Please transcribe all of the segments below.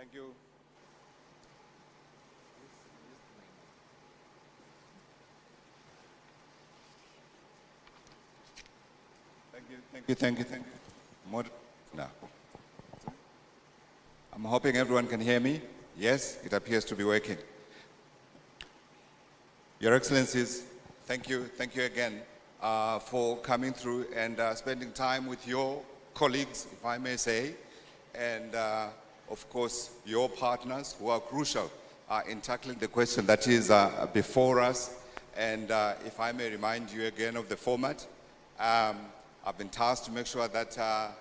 Thank you. Thank you. Now, I'm hoping everyone can hear me. Yes, it appears to be working. Your Excellencies, thank you again for coming through and spending time with your colleagues, if I may say, and of course your partners who are crucial in tackling the question that is before us. And if I may remind you again of the format, I've been tasked to make sure that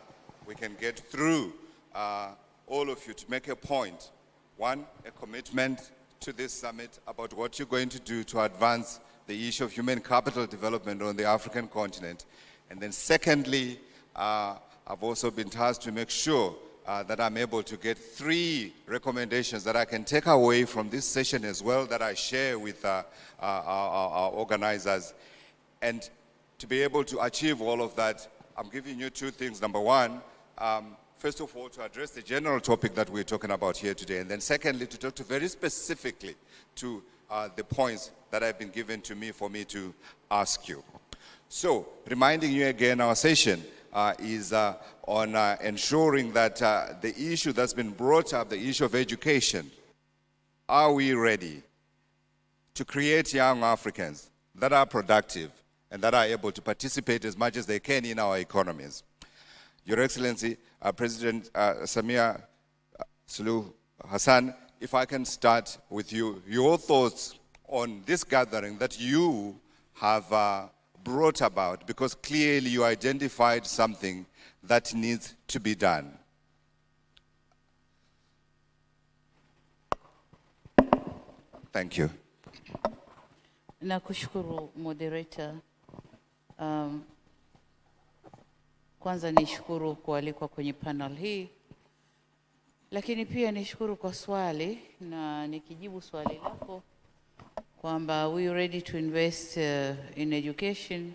we can get through all of you to make a point. One, a commitment to this summit about what you're going to do to advance the issue of human capital development on the African continent. And then secondly, I've also been tasked to make sure that I'm able to get 3 recommendations that I can take away from this session as well, that I share with our organizers. And to be able to achieve all of that, I'm giving you 2 things. Number one, first of all, to address the general topic that we're talking about here today. And then secondly, to talk to very specifically to the points that have been given to me for me to ask you. So, reminding you again, our session is on ensuring that the issue that's been brought up, the issue of education, are we ready to create young Africans that are productive and that are able to participate as much as they can in our economies? Your Excellency, President Samia, Suluhu, Hassan, if I can start with you, your thoughts on this gathering that you have brought about, because clearly you identified something that needs to be done. Thank you. Nakushukuru moderator. Kwanza nishukuru kualikwa kwenye panel hii, lakini pia nishukuru kwa swali, na nikijibu swali lako kwamba we ready to invest in education,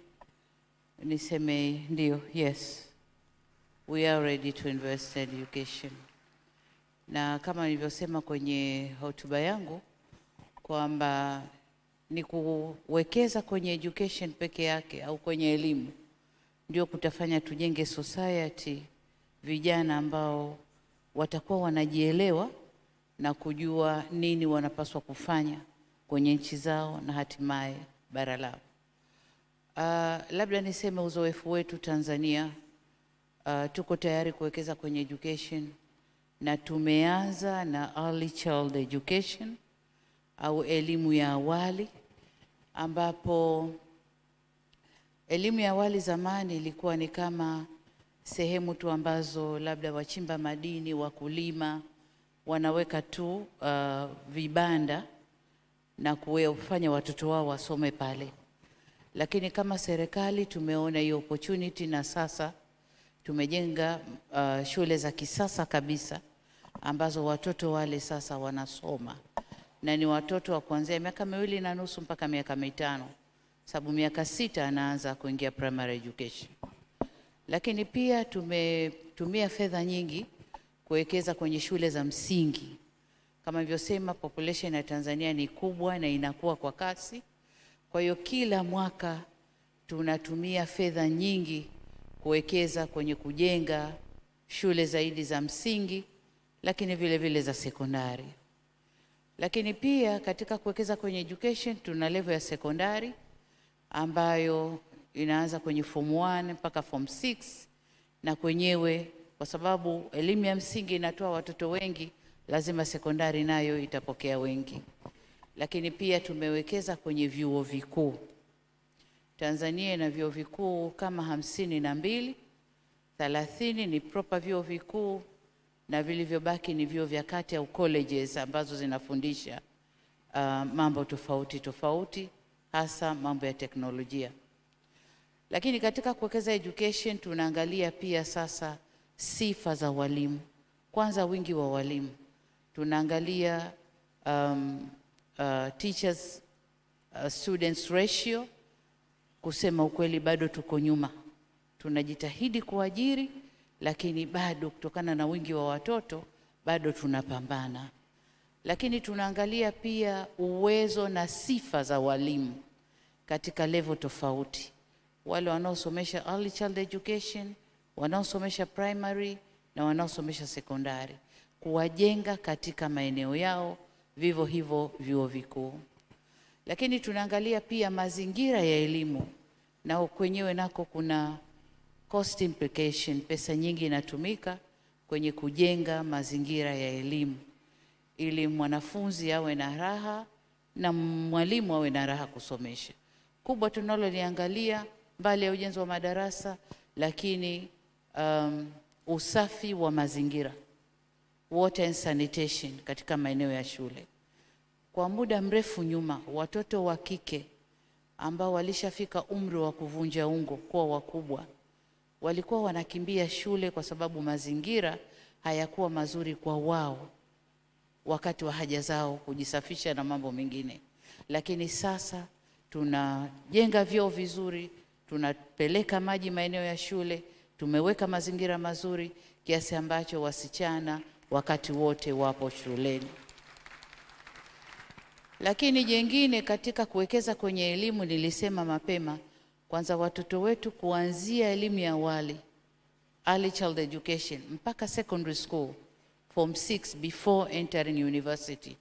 niseme ndio, yes, we are ready to invest in education. Na kama nilivyosema kwenye hotuba yangu kwamba ni kuwekeza kwenye education peke yake au kwenye elimu ndio kutafanya tujenge society, vijana ambao watakuwa wanajielewa na kujua nini wanapaswa kufanya kwenye nchi zao na hatimaye bara lao. Labda niseme uzoefu wetu Tanzania, tuko tayari kuwekeza kwenye education na tumeanza na early child education au elimu ya awali, ambapo elimu ya awali zamani ilikuwa ni kama sehemu tu ambazo labda wachimba madini, wakulima wanaweka tu vibanda na kufanya watoto wao wasome pale. Lakini kama serikali tumeona hiyo opportunity, na sasa tumejenga shule za kisasa kabisa ambazo watoto wale sasa wanasoma, na ni watoto wa kuanzia miaka 2.5 mpaka miaka 5, sababu miaka 6 anaanza kuingia primary education. Lakini pia tumetumia fedha nyingi kuwekeza kwenye shule za msingi. Kama nilivyosema, population ya Tanzania ni kubwa na inakuwa kwa kasi. Kwa hiyo kila mwaka tunatumia fedha nyingi kuwekeza kwenye kujenga shule zaidi za msingi, lakini vile vile za sekondari. Lakini pia katika kuwekeza kwenye education tuna level ya sekondari ambayo inaanza kwenye form 1 mpaka form 6, na kwenyewe kwa sababu elimu ya msingi inatoa watoto wengi, lazima sekondari nayo itapokea wengi. Lakini pia tumewekeza kwenye vyuo vikuu. Tanzania ina vyuo vikuu kama 52, 30 ni proper vyuo vikuu na vilivyobaki ni vyuo vya kati au colleges ambazo zinafundisha mambo tofauti tofauti, hasa mambo ya teknolojia. Lakini katika kuwekeza education tunaangalia pia sasa sifa za walimu. Kwanza wingi wa walimu. Tunaangalia teachers students ratio. Kusema ukweli bado tuko nyuma. Tunajitahidi kuajiri, lakini bado kutokana na wingi wa watoto bado tunapambana. Lakini tunaangalia pia uwezo na sifa za walimu katika level tofauti. Wale wanaosomesha early child education, wanaosomesha primary na wanaosomesha sekondari, kuwajenga katika maeneo yao, vivyo hivyo vyuo vikuu. Lakini tunaangalia pia mazingira ya elimu, na kwenyewe nako kuna cost implication. Pesa nyingi inatumika kwenye kujenga mazingira ya elimu ili mwanafunzi awe na raha na mwalimu awe na raha kusomesha. Kubwa tunaloliangalia mbali ya ujenzi wa madarasa, lakini usafi wa mazingira, water and sanitation katika maeneo ya shule. Kwa muda mrefu nyuma, watoto wa kike ambao walishafika umri wa kuvunja ungo kuwa wakubwa walikuwa wanakimbia shule kwa sababu mazingira hayakuwa mazuri kwa wao wakati wa haja zao kujisafisha na mambo mengine. Lakini sasa tunajenga vyoo vizuri, tunapeleka maji maeneo ya shule, tumeweka mazingira mazuri kiasi ambacho wasichana wakati wote wapo shuleni. Lakini jengine katika kuwekeza kwenye elimu, nilisema mapema, kwanza watoto wetu kuanzia elimu ya awali, early child education, mpaka secondary school, form 6 before entering university,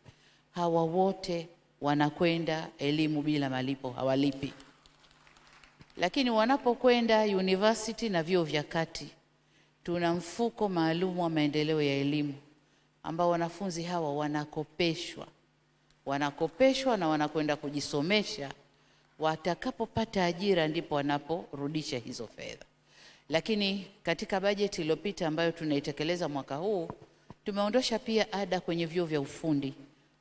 hawa wote wanakwenda elimu bila malipo, hawalipi. Lakini wanapokwenda university na vyuo vya kati, tuna mfuko maalum wa maendeleo ya elimu ambao wanafunzi hawa wanakopeshwa na wanakwenda kujisomesha. Watakapopata ajira ndipo wanaporudisha hizo fedha. Lakini katika bajeti iliyopita ambayo tunaitekeleza mwaka huu, tumeondosha pia ada kwenye vyuo vya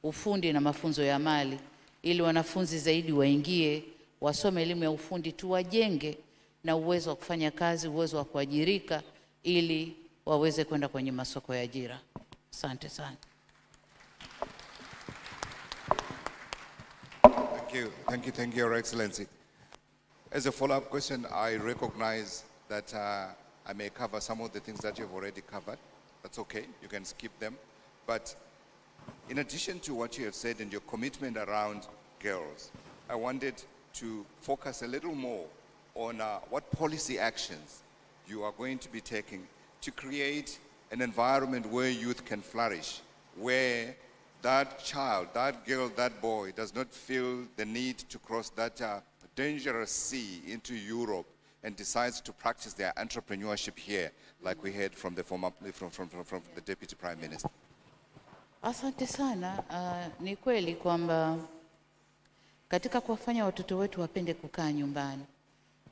ufundi na mafunzo ya amali, ili wanafunzi zaidi waingie wasome elimu ya ufundi, tuwajenge na uwezo wa kufanya kazi, uwezo wa kuajirika, ili waweze kwenda kwenye masoko ya ajira. Asante sana. Thank you, Your Excellency. As a follow-up question, I recognize that I may cover some of the things that you've already covered. That's okay, you can skip them. But in addition to what you have said and your commitment around girls, I wanted to focus a little more on what policy actions you are going to be taking to create an environment where youth can flourish, where that child, that girl, that boy does not feel the need to cross that dangerous sea into Europe and decides to practice their entrepreneurship here, like we heard from the from the Deputy Prime Minister. Asante sana. Ni kweli kwamba katika kuwafanya watoto wetu wapende kukaa nyumbani,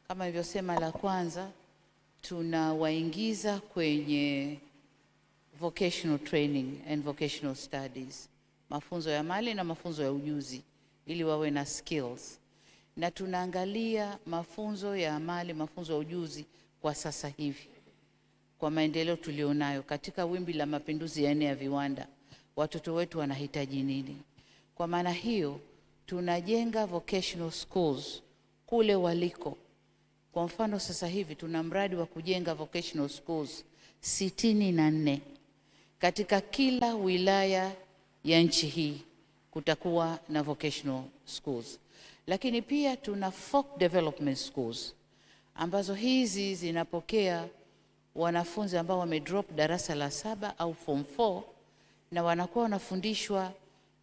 kama nilivyosema, la kwanza tunawaingiza kwenye vocational training and vocational studies, mafunzo ya amali na mafunzo ya ujuzi, ili wawe na skills. Na tunaangalia mafunzo ya amali, mafunzo ya ujuzi kwa sasa hivi, kwa maendeleo tulionayo katika wimbi la mapinduzi ya 4 ya viwanda, watoto wetu wanahitaji nini. Kwa maana hiyo tunajenga vocational schools kule waliko. Kwa mfano sasa hivi tuna mradi wa kujenga vocational schools 64 katika kila wilaya ya nchi hii. Kutakuwa na vocational schools. Lakini pia tuna folk development schools ambazo hizi zinapokea wanafunzi ambao wamedrop darasa la 7 au form 4, na wanakuwa wanafundishwa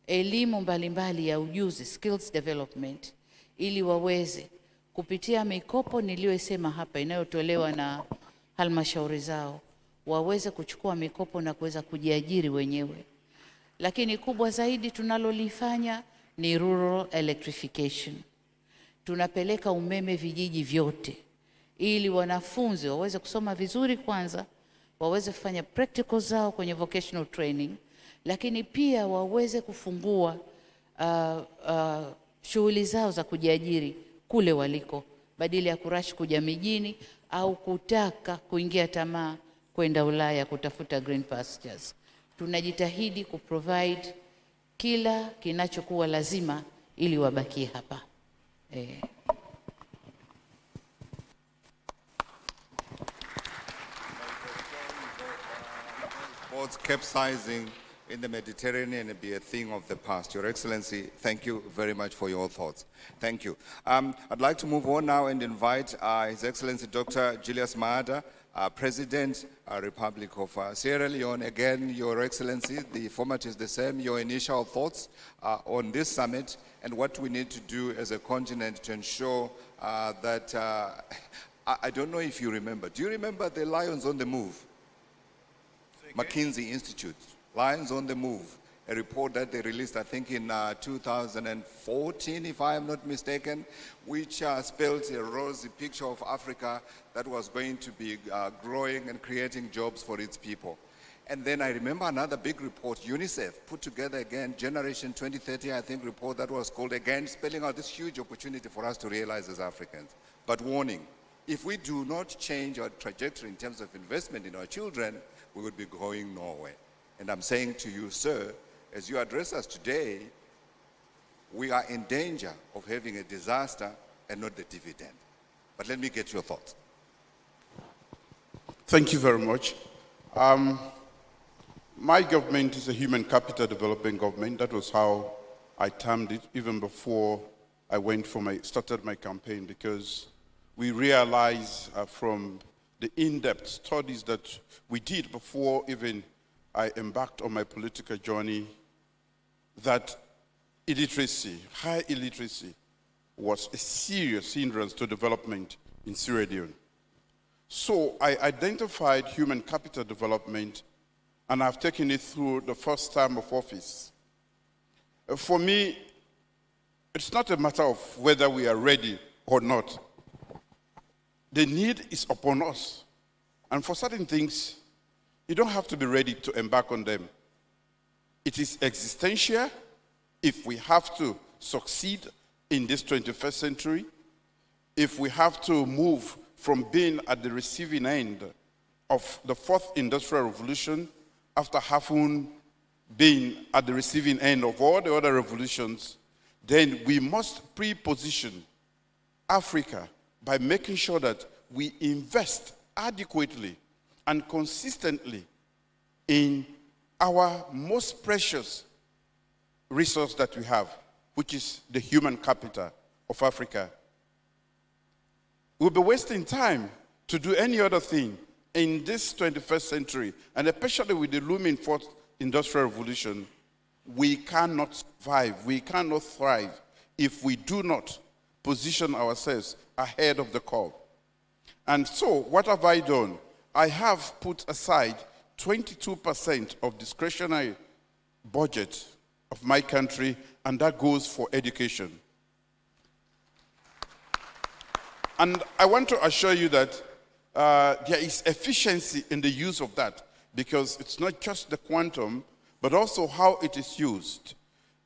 elimu mbalimbali ya ujuzi, skills development, ili waweze kupitia mikopo niliyosema hapa inayotolewa na halmashauri zao, waweze kuchukua mikopo na kuweza kujiajiri wenyewe. Lakini kubwa zaidi tunalolifanya ni rural electrification. Tunapeleka umeme vijiji vyote ili wanafunzi waweze kusoma vizuri kwanza, waweze kufanya practical zao kwenye vocational training, lakini pia waweze kufungua shughuli zao za kujiajiri kule waliko, badala ya kurash kuja mijini au kutaka kuingia tamaa kwenda Ulaya kutafuta green pastures. Tunajitahidi kuprovide kila kinachokuwa lazima ili wabakie hapa. Both boats capsizing in the Mediterranean be a thing of the past. Your Excellency, thank you very much for your thoughts. Thank you. I'd like to move on now and invite His Excellency Dr. Julius, President, Republic of Sierra Leone. Again, Your Excellency, the format is the same. Your initial thoughts on this summit and what we need to do as a continent to ensure that, I don't know if you remember. Do you remember the Lions on the Move? McKinsey Institute, Lions on the Move, a report that they released, I think, in 2014, if I am not mistaken, which spelled a rosy picture of Africa that was going to be growing and creating jobs for its people. And then I remember another big report, UNICEF, put together again, Generation 2030, I think, report that was called, again, spelling out this huge opportunity for us to realize as Africans. But warning, if we do not change our trajectory in terms of investment in our children, we would be going nowhere. And I'm saying to you, sir, as you address us today, we are in danger of having a disaster and not the dividend. But let me get your thoughts. Thank you very much. My government is a human capital development government. That was how I termed it even before I started my campaign, because we realized from the in-depth studies that we did before even I embarked on my political journey that illiteracy, high illiteracy, was a serious hindrance to development in Sierra Leone. So I identified human capital development, and I've taken it through the first term of office. For me, it's not a matter of whether we are ready or not. The need is upon us. And for certain things, you don't have to be ready to embark on them. It is existential if we have to succeed in this 21st century, if we have to move from being at the receiving end of the fourth industrial revolution after having been at the receiving end of all the other revolutions, then we must pre-position Africa by making sure that we invest adequately and consistently in our most precious resource that we have, which is the human capital of Africa. We'll be wasting time to do any other thing in this 21st century, and especially with the looming fourth industrial revolution. We cannot survive, we cannot thrive if we do not position ourselves ahead of the curve. And so, what have I done? I have put aside 22% of discretionary budget of my country, and that goes for education. And I want to assure you that there is efficiency in the use of that, because it's not just the quantum, but also how it is used.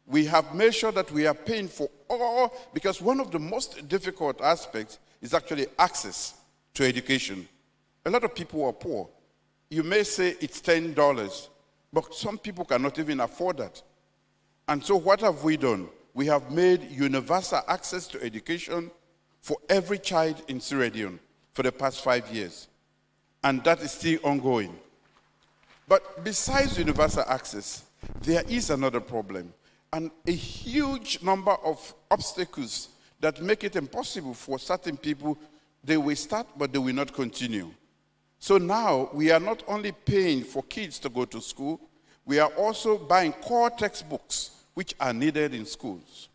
We have made sure that we are paying for all, because one of the most difficult aspects is actually access to education. A lot of people are poor. You may say it's $10, but some people cannot even afford that. And so what have we done? We have made universal access to education for every child in Sierra Leone for the past 5 years. And that is still ongoing. But besides universal access, there is another problem, and a huge number of obstacles that make it impossible for certain people. They will start, but they will not continue. So now we are not only paying for kids to go to school, we are also buying core textbooks which are needed in schools.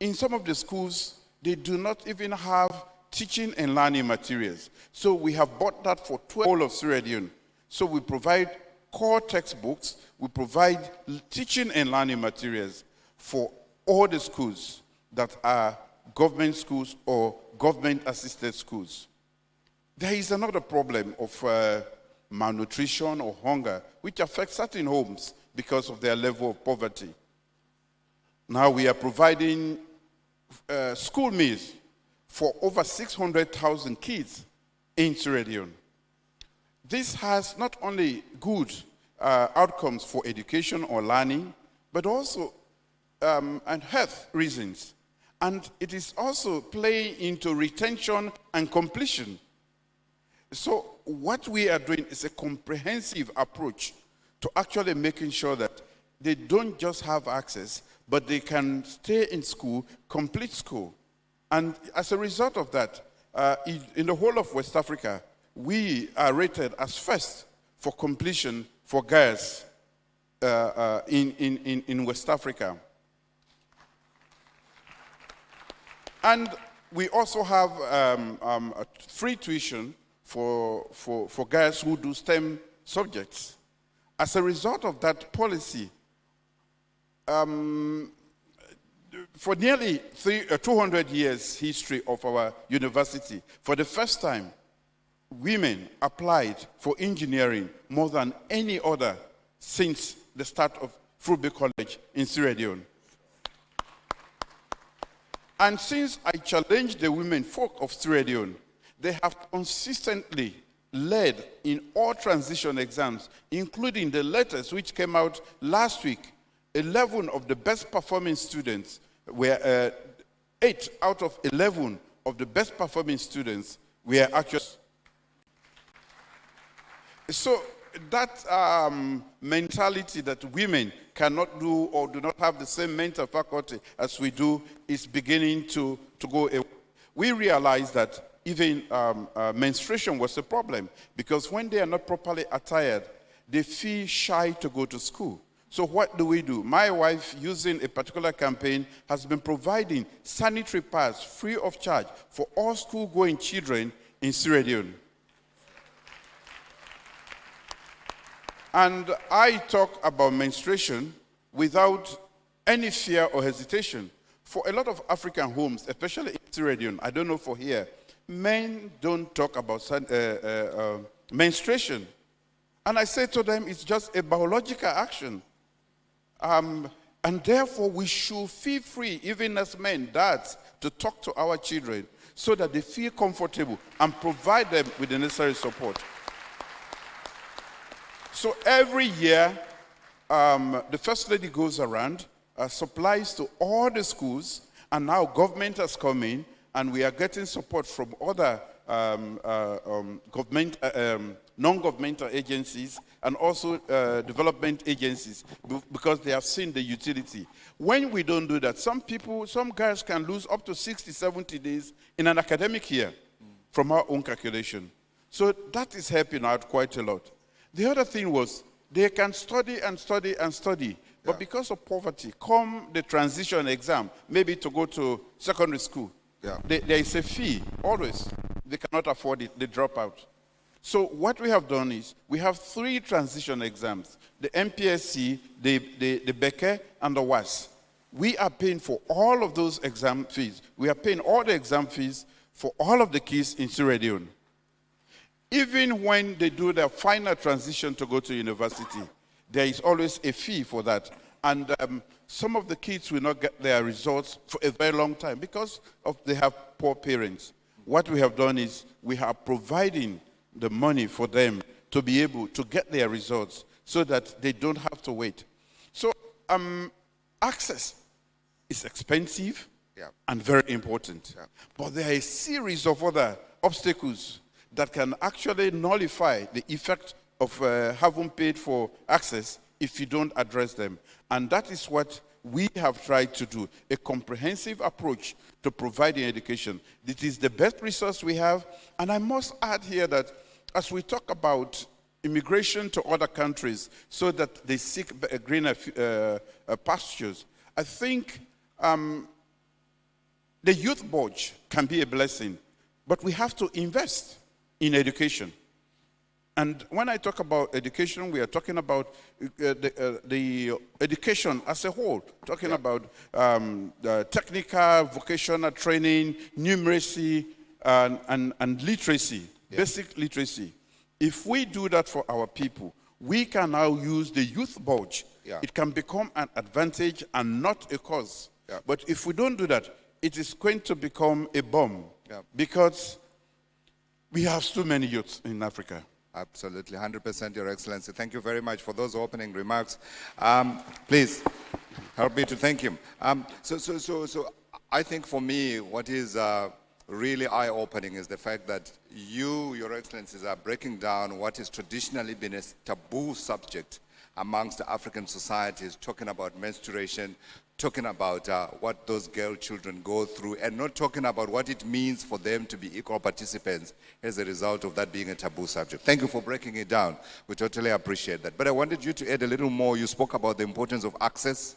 In some of the schools, they do not even have teaching and learning materials. So we have bought that for 12 of Sierra Leone. So we provide core textbooks, we provide teaching and learning materials for all the schools that are government schools or government-assisted schools. There is another problem of malnutrition or hunger, which affects certain homes because of their level of poverty. Now we are providing school meals for over 600,000 kids in Sierra Leone. This has not only good outcomes for education or learning, but also and health reasons. And it is also playing into retention and completion. So what we are doing is a comprehensive approach to actually making sure that they don't just have access, but they can stay in school, complete school. And as a result of that, in the whole of West Africa, we are rated as first for completion for girls in West Africa. And we also have a free tuition for girls who do STEM subjects. As a result of that policy, for nearly 200 years history of our university, for the first time, women applied for engineering more than any other since the start of Fulbe College in Sierra Leone. And since I challenged the women folk of Sierra Leone, they have consistently led in all transition exams, including the latest which came out last week. 11 of the best performing students were 8 out of 11 of the best performing students were actually. So that mentality that women cannot do or do not have the same mental faculty as we do is beginning to go away. We realize that even menstruation was a problem, because when they are not properly attired, they feel shy to go to school. So what do? My wife, using a particular campaign, has been providing sanitary pads free of charge for all school-going children in Sierra Leone. And I talk about menstruation without any fear or hesitation. For a lot of African homes, especially in Sierra Leone, I don't know for here, men don't talk about menstruation. And I say to them, it's just a biological action. And therefore, we should feel free, even as men, dads, to talk to our children so that they feel comfortable and provide them with the necessary support. So every year, the First Lady goes around, supplies to all the schools, and now government has come in, and we are getting support from other non-governmental agencies and also development agencies, because they have seen the utility. When we don't do that, some guys can lose up to 60, 70 days in an academic year from our own calculation. So that is helping out quite a lot. The other thing was, they can study and study and study, but because of poverty, come the transition exam, maybe to go to secondary school, there is a fee, always. They cannot afford it, they drop out. So what we have done is, we have 3 transition exams, the MPSC, the Beke, and the WAS. We are paying for all of those exam fees. We are paying all the exam fees for all of the kids in Sierra Leone. Even when they do their final transition to go to university, there is always a fee for that. And some of the kids will not get their results for a very long time because they have poor parents. What we have done is, we are providing the money for them to be able to get their results so that they don't have to wait. So access is expensive and very important. But there are a series of other obstacles that can actually nullify the effect of having paid for access if you don't address them. And that is what we have tried to do, a comprehensive approach to providing education. It is the best resource we have. And I must add here that as we talk about immigration to other countries so that they seek greener pastures, I think the youth budget can be a blessing, but we have to invest in education. And when I talk about education, we are talking about the education as a whole, talking about technical, vocational training, numeracy, and literacy, basic literacy. If we do that for our people, we can now use the youth budget. It can become an advantage and not a cause. But if we don't do that, it is going to become a bomb, because we have too many youths in Africa. Absolutely, 100%, Your Excellency. Thank you very much for those opening remarks. Please help me to thank him. So I think for me, what is really eye-opening is the fact that you, Your Excellencies, are breaking down what has traditionally been a taboo subject, amongst African societies, talking about menstruation, talking about what those girl children go through, and not talking about what it means for them to be equal participants as a result of that being a taboo subject. Thank you for breaking it down. We totally appreciate that. But I wanted you to add a little more. You spoke about the importance of access,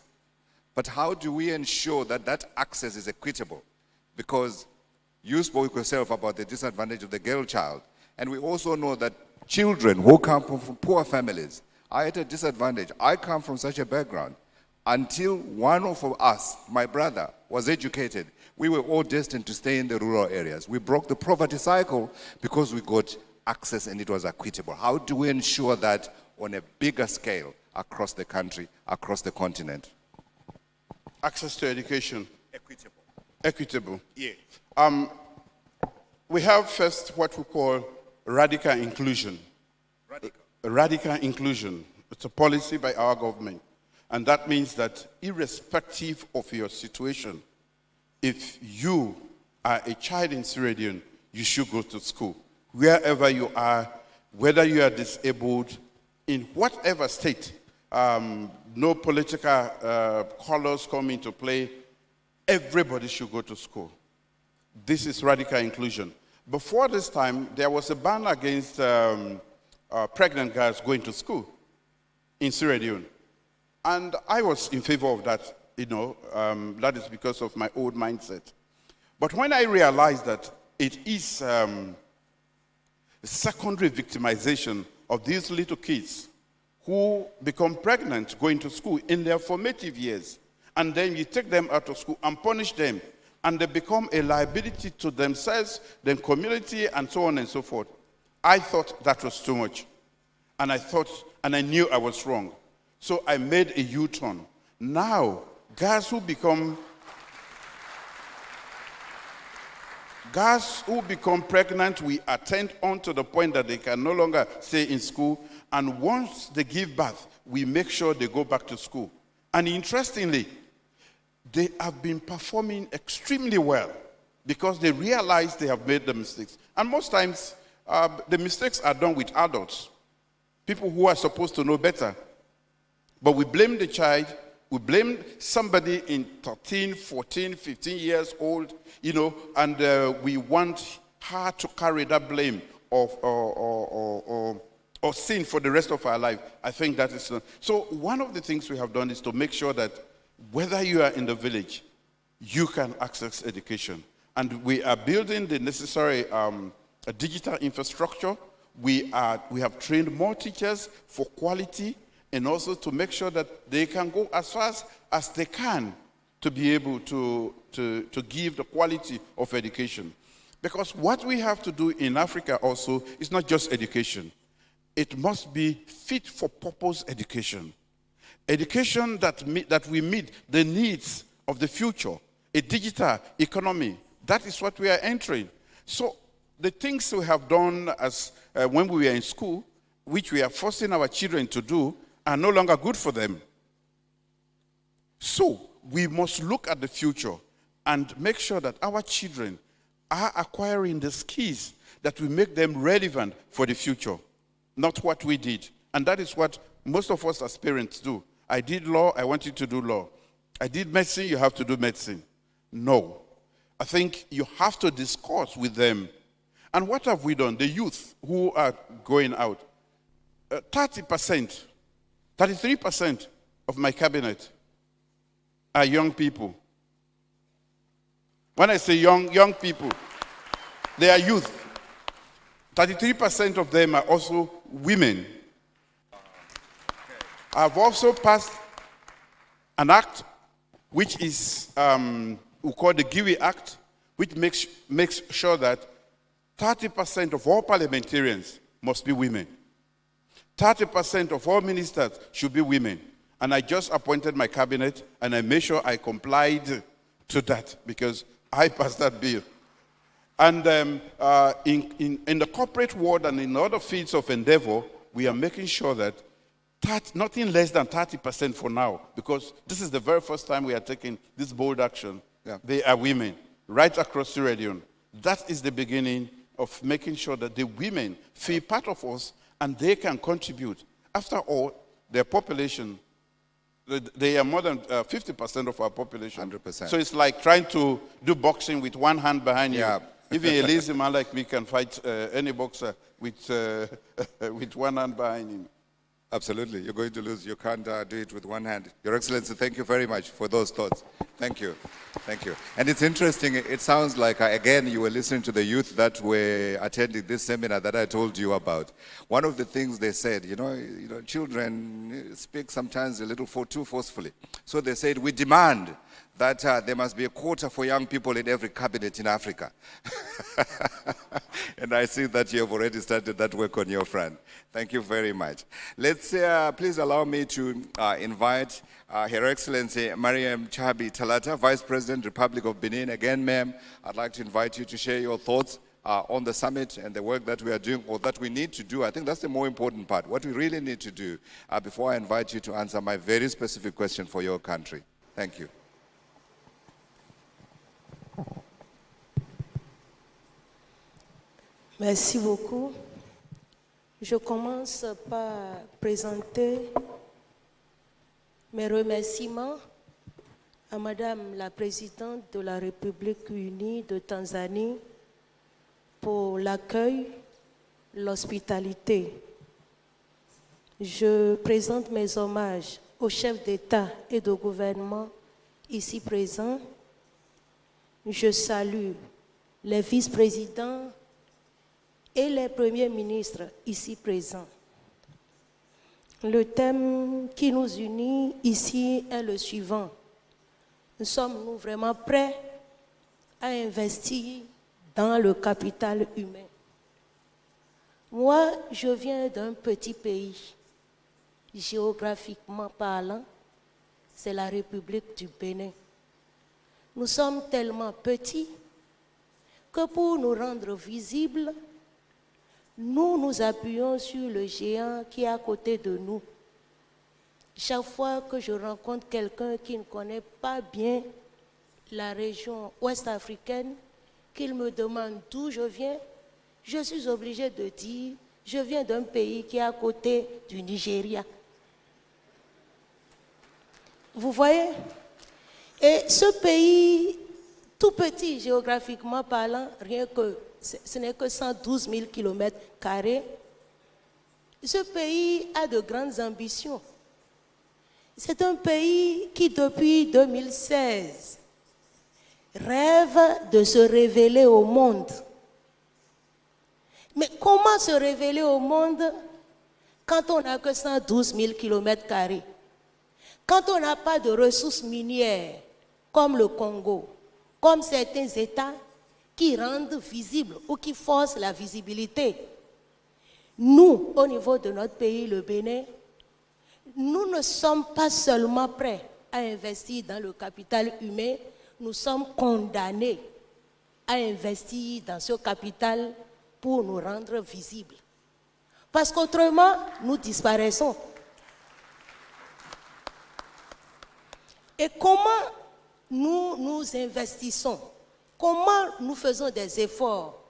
but how do we ensure that that access is equitable? Because you spoke yourself about the disadvantage of the girl child, and we also know that children who come from poor families are at a disadvantage. I come from such a background. Until one of us, my brother, was educated, we were all destined to stay in the rural areas. We broke the poverty cycle because we got access and it was equitable. How do we ensure that on a bigger scale across the country, across the continent? Access to education. Equitable. Equitable. Yeah. We have first what we call radical inclusion. Radical inclusion. It's a policy by our government. And that means that irrespective of your situation, if you are a child in Sierra Leone, you should go to school. Wherever you are, whether you are disabled, in whatever state, no political colors come into play, everybody should go to school. This is radical inclusion. Before this time, there was a ban against pregnant girls going to school in Sierra Leone. And I was in favor of that, that is because of my old mindset. But when I realized that it is secondary victimization of these little kids who become pregnant going to school in their formative years, and then you take them out of school and punish them, and they become a liability to themselves, their community, and so on and so forth. I thought that was too much. And I knew I was wrong. So I made a U-turn. Now, girls who become pregnant, we attend on to the point that they can no longer stay in school. And once they give birth, we make sure they go back to school. And interestingly, they have been performing extremely well because they realize they have made the mistakes. And most times, the mistakes are done with adults, people who are supposed to know better. But we blame the child, we blame somebody in 13, 14, 15 years old, and we want her to carry that blame or sin for the rest of our life. I think that is not. So one of the things we have done is to make sure that whether you are in the village, you can access education. And we are building the necessary digital infrastructure. We have trained more teachers for quality, and also to make sure that they can go as fast as they can to be able to give the quality of education. Because what we have to do in Africa also is not just education. It must be fit for purpose education. Education that we meet the needs of the future, a digital economy. That is what we are entering. So the things we have done as when we were in school, which we are forcing our children to do, are no longer good for them. So we must look at the future and make sure that our children are acquiring the skills that will make them relevant for the future, not what we did. And that is what most of us as parents do. I did law, I want you to do law. I did medicine, you have to do medicine. No. I think you have to discuss with them. And what have we done? The youth who are going out, 30%, 33% of my cabinet are young people. When I say young people, they are youth. 33% of them are also women. I've also passed an act which is, we call the GIWI Act, which makes sure that 30% of all parliamentarians must be women. 30% of all ministers should be women. And I just appointed my cabinet, and I made sure I complied to that because I passed that bill. And in the corporate world and in other fields of endeavor, we are making sure that nothing less than 30% for now, because this is the very first time we are taking this bold action. Yeah. They are women, right across Sierra Leone. That is the beginning of making sure that the women feel part of us and they can contribute. After all, their population, they are more than 50% of our population. 100%. So it's like trying to do boxing with one hand behind Yeah. you. Even a lazy man like me can fight any boxer with one hand behind him. Absolutely. You're going to lose. You can't do it with one hand. Your Excellency, thank you very much for those thoughts. Thank you. Thank you. And it's interesting. It sounds like, again, you were listening to the youth that were attending this seminar that I told you about. One of the things they said, you know, children speak sometimes a little too forcefully. So they said, we demand that there must be a quota for young people in every cabinet in Africa. And I see that you have already started that work on your front. Thank you very much. Let's please allow me to invite Her Excellency Mariam Chabi Talata, Vice President, Republic of Benin. Again, ma'am, I'd like to invite you to share your thoughts on the summit and the work that we are doing, or that we need to do. I think that's the more important part, what we really need to do, before I invite you to answer my very specific question for your country. Thank you. Merci beaucoup. Je commence par présenter mes remerciements à Madame la Présidente de la République unie de Tanzanie pour l'accueil, l'hospitalité. Je présente mes hommages aux chefs d'État et de gouvernement ici présents. Je salue les vice-présidents et les premiers ministres ici présents. Le thème qui nous unit ici est le suivant. Sommes-nous vraiment prêts à investir dans le capital humain? Moi, je viens d'un petit pays. Géographiquement parlant, c'est la République du Bénin. Nous sommes tellement petits que pour nous rendre visibles, nous nous appuyons sur le géant qui est à côté de nous. Chaque fois que je rencontre quelqu'un qui ne connaît pas bien la région ouest-africaine, qu'il me demande d'où je viens, je suis obligée de dire, je viens d'un pays qui est à côté du Nigeria. Vous voyez? Et ce pays, tout petit géographiquement parlant, rien que ce n'est que 112 000 km². Ce pays a de grandes ambitions. C'est un pays qui, depuis 2016, rêve de se révéler au monde. Mais comment se révéler au monde quand on n'a que 112 000 km²? Quand on n'a pas de ressources minières, comme le Congo, comme certains États qui rendent visible ou qui forcent la visibilité. Nous, au niveau de notre pays, le Bénin, nous ne sommes pas seulement prêts à investir dans le capital humain, nous sommes condamnés à investir dans ce capital pour nous rendre visibles. Parce qu'autrement, nous disparaissons. Et comment nous investissons? Comment nous faisons des efforts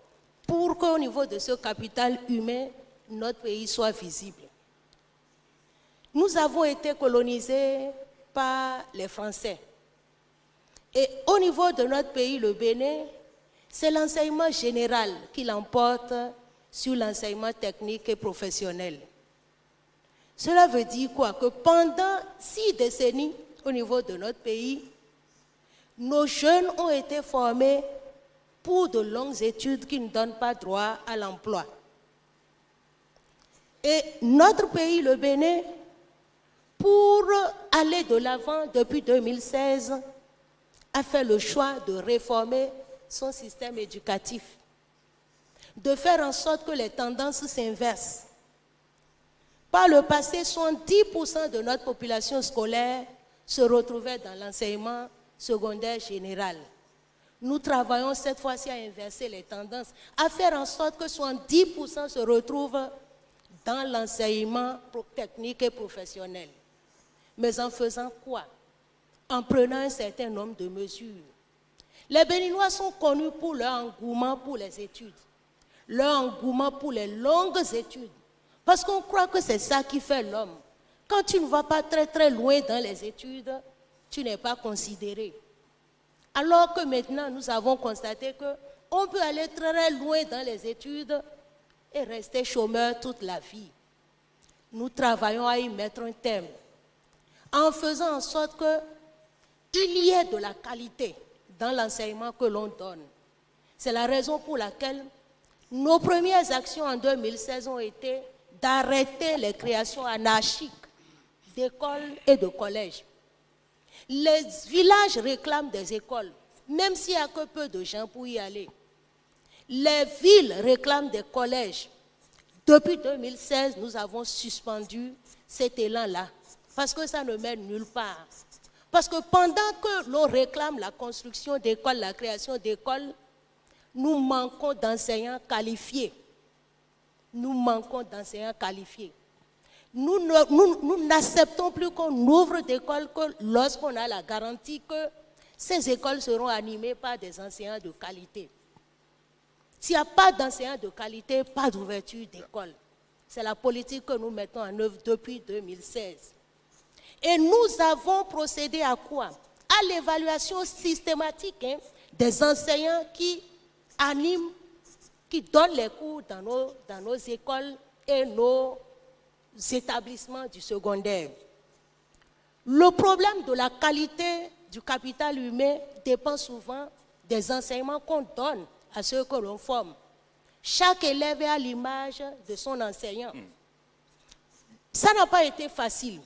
pour qu'au niveau de ce capital humain, notre pays soit visible? Nous avons été colonisés par les Français. Et au niveau de notre pays, le Bénin, c'est l'enseignement général qui l'emporte sur l'enseignement technique et professionnel. Cela veut dire quoi? Que pendant 6 décennies, au niveau de notre pays, nos jeunes ont été formés pour de longues études qui ne donnent pas droit à l'emploi. Et notre pays, le Bénin, pour aller de l'avant depuis 2016, a fait le choix de réformer son système éducatif, de faire en sorte que les tendances s'inversent. Par le passé, 70% de notre population scolaire se retrouvait dans l'enseignement secondaire général. Nous travaillons cette fois-ci à inverser les tendances, à faire en sorte que 70% se retrouvent dans l'enseignement technique et professionnel. Mais en faisant quoi? En prenant un certain nombre de mesures. Les Béninois sont connus pour leur engouement pour les études, leur engouement pour les longues études, parce qu'on croit que c'est ça qui fait l'homme. Quand tu ne vas pas très très loin dans les études, tu n'es pas considéré. Alors que maintenant, nous avons constaté qu'on peut aller très loin dans les études et rester chômeur toute la vie. Nous travaillons à y mettre un terme en faisant en sorte qu'il y ait de la qualité dans l'enseignement que l'on donne. C'est la raison pour laquelle nos premières actions en 2016 ont été d'arrêter les créations anarchiques d'écoles et de collèges. Les villages réclament des écoles, même s'il n'y a que peu de gens pour y aller. Les villes réclament des collèges. Depuis 2016, nous avons suspendu cet élan-là, parce que ça ne mène nulle part. Parce que pendant que l'on réclame la construction d'écoles, la création d'écoles, nous manquons d'enseignants qualifiés. Nous manquons d'enseignants qualifiés. Nous n'acceptons plus qu'on ouvre d'écoles que lorsqu'on a la garantie que ces écoles seront animées par des enseignants de qualité. S'il n'y a pas d'enseignants de qualité, pas d'ouverture d'école. C'est la politique que nous mettons en œuvre depuis 2016. Et nous avons procédé à quoi? À l'évaluation systématique des enseignants qui animent, qui donnent les cours dans nos écoles et nos établissements du secondaire. Le problème de la qualité du capital humain dépend souvent des enseignements qu'on donne à ceux que l'on forme. Chaque élève est à l'image de son enseignant. Ça n'a pas été facile.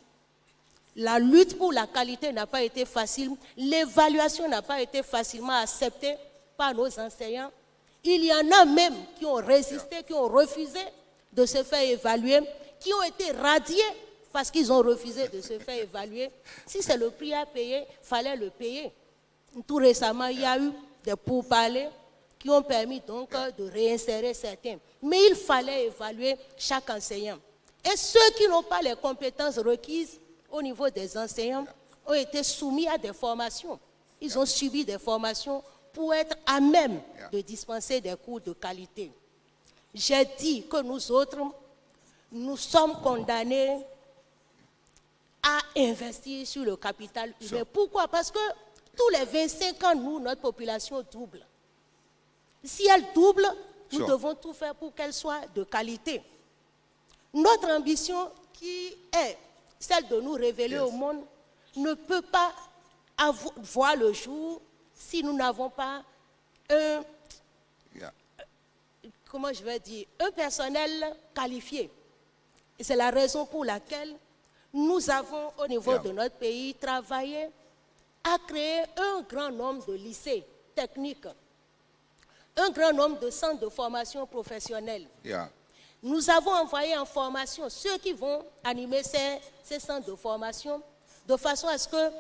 La lutte pour la qualité n'a pas été facile. L'évaluation n'a pas été facilement acceptée par nos enseignants. Il y en a même qui ont résisté, qui ont refusé de se faire évaluer, qui ont été radiés parce qu'ils ont refusé de se faire évaluer. Si c'est le prix à payer, il fallait le payer. Tout récemment, il y a eu des pourparlers qui ont permis donc de réinsérer certains. Mais il fallait évaluer chaque enseignant. Et ceux qui n'ont pas les compétences requises au niveau des enseignants ont été soumis à des formations. Ils ont subi des formations pour être à même de dispenser des cours de qualité. J'ai dit que nous autres, nous sommes condamnés à investir sur le capital humain. Pourquoi? Parce que tous les 25 ans, notre population double. Si elle double, nous devons tout faire pour qu'elle soit de qualité. Notre ambition, qui est celle de nous révéler au monde, ne peut pas voir le jour si nous n'avons pas un personnel qualifié. Et c'est la raison pour laquelle nous avons, au niveau de notre pays, travaillé à créer un grand nombre de lycées techniques, un grand nombre de centres de formation professionnelle. Nous avons envoyé en formation ceux qui vont animer ces centres de formation de façon à ce que,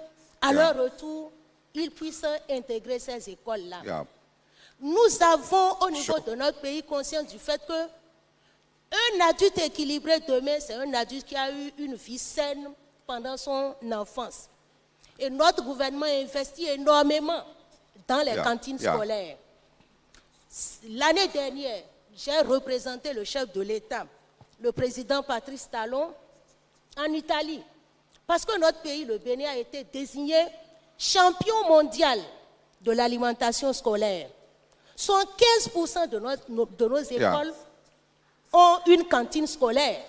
à leur retour, ils puissent intégrer ces écoles-là. Nous avons, au niveau de notre pays, conscience du fait que un adulte équilibré demain, c'est un adulte qui a eu une vie saine pendant son enfance. Et notre gouvernement investit énormément dans les cantines scolaires. L'année dernière, j'ai représenté le chef de l'État, le président Patrice Talon, en Italie. Parce que notre pays, le Bénin, a été désigné champion mondial de l'alimentation scolaire. 75% de nos écoles ont une cantine scolaire.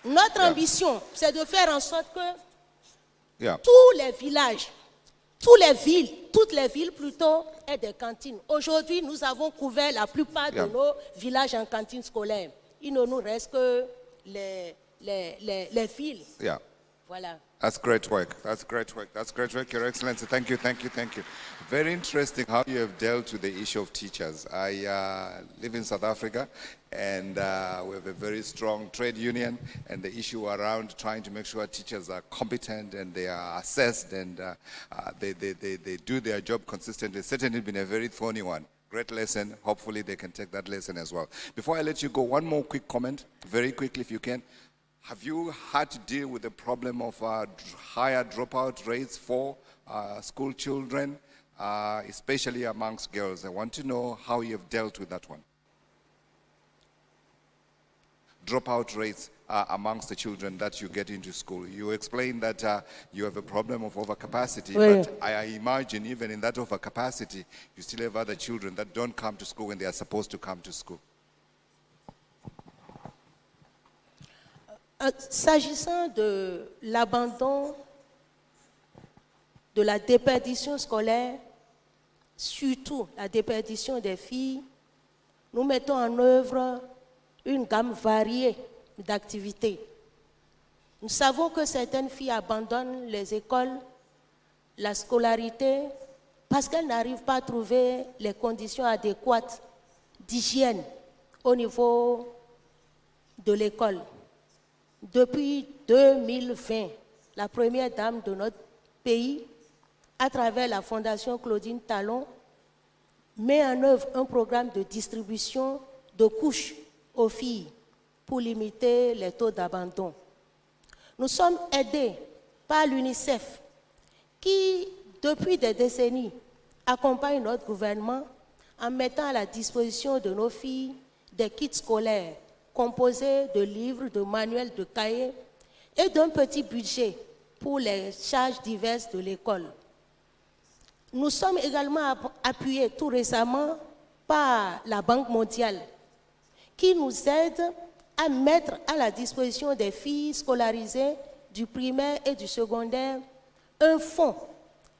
Notre ambition, c'est de faire en sorte que tous les villages, toutes les villes plutôt, aient des cantines. Aujourd'hui, nous avons couvert la plupart de nos villages en cantine scolaire. Il ne nous reste que les villes. Voilà. That's great work. That's great work. That's great work, Your Excellency. Thank you, thank you, thank you. Very interesting how you have dealt with the issue of teachers. I live in South Africa, and we have a very strong trade union, and the issue around trying to make sure teachers are competent and they are assessed and they do their job consistently. It's certainly been a very thorny one. Great lesson. Hopefully they can take that lesson as well. Before I let you go, one more quick comment, very quickly if you can. Have you had to deal with the problem of higher dropout rates for school children, especially amongst girls? I want to know how you have dealt with that one. dropout rates amongst the children that you get into school. You explained that you have a problem of overcapacity, Oui. but I imagine even in that overcapacity, you still have other children that don't come to school when they are supposed to come to school. S'agissant de l'abandon, de la déperdition scolaire, surtout la déperdition des filles, nous mettons en œuvre une gamme variée d'activités. Nous savons que certaines filles abandonnent les écoles, la scolarité, parce qu'elles n'arrivent pas à trouver les conditions adéquates d'hygiène au niveau de l'école. Depuis 2020, la première dame de notre pays, à travers la Fondation Claudine Talon, met en œuvre un programme de distribution de couches aux filles pour limiter les taux d'abandon. Nous sommes aidés par l'UNICEF qui, depuis des décennies, accompagne notre gouvernement en mettant à la disposition de nos filles des kits scolaires composés de livres, de manuels, de cahiers et d'un petit budget pour les charges diverses de l'école. Nous sommes également appuyés tout récemment par la Banque mondiale qui nous aide à mettre à la disposition des filles scolarisées du primaire et du secondaire un fonds.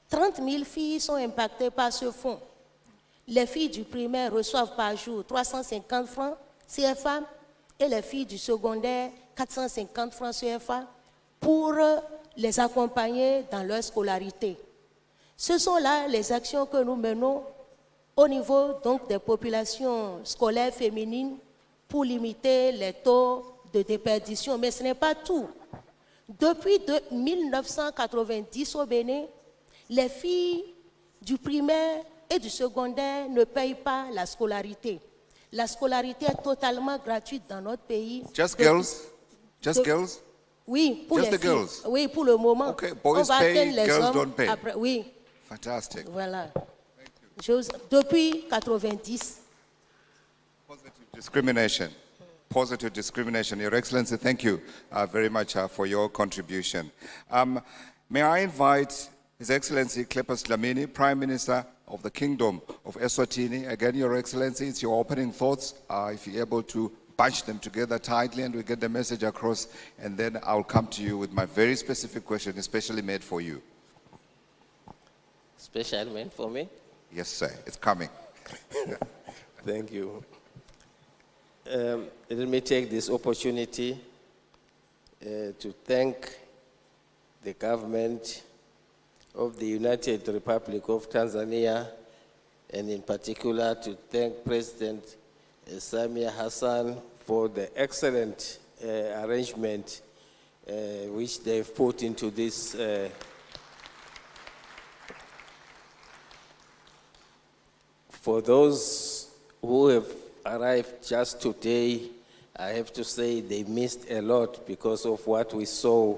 30 000 filles sont impactées par ce fonds. Les filles du primaire reçoivent par jour 350 francs CFA et les filles du secondaire 450 francs CFA pour les accompagner dans leur scolarité. Ce sont là les actions que nous menons au niveau donc des populations scolaires féminines pour limiter les taux de déperdition. Mais ce n'est pas tout. Depuis 1990 au Bénin, les filles du primaire et du secondaire ne payent pas la scolarité. La scolarité est totalement gratuite dans notre pays. Just girls? Just girls? Oui, pour Just les the filles. girls? Oui, pour le moment. Okay, On boys va pay, atteindre les girls hommes don't pay. après. Oui, Fantastic. voilà. Depuis 90. Positive discrimination. Positive discrimination. Your Excellency, thank you very much for your contribution. May I invite His Excellency Cleopas Dlamini, Prime Minister of the Kingdom of Eswatini. Again, Your Excellency, it's your opening thoughts. If you're able to bunch them together tightly and we get the message across, and then I'll come to you with my very specific question, especially made for you. Special meant for me? Yes, sir. It's coming. Thank you. Let me take this opportunity to thank the government of the United Republic of Tanzania, and in particular to thank President Samia Hassan for the excellent arrangement which they've put into this for those who have arrived just today, I have to say they missed a lot because of what we saw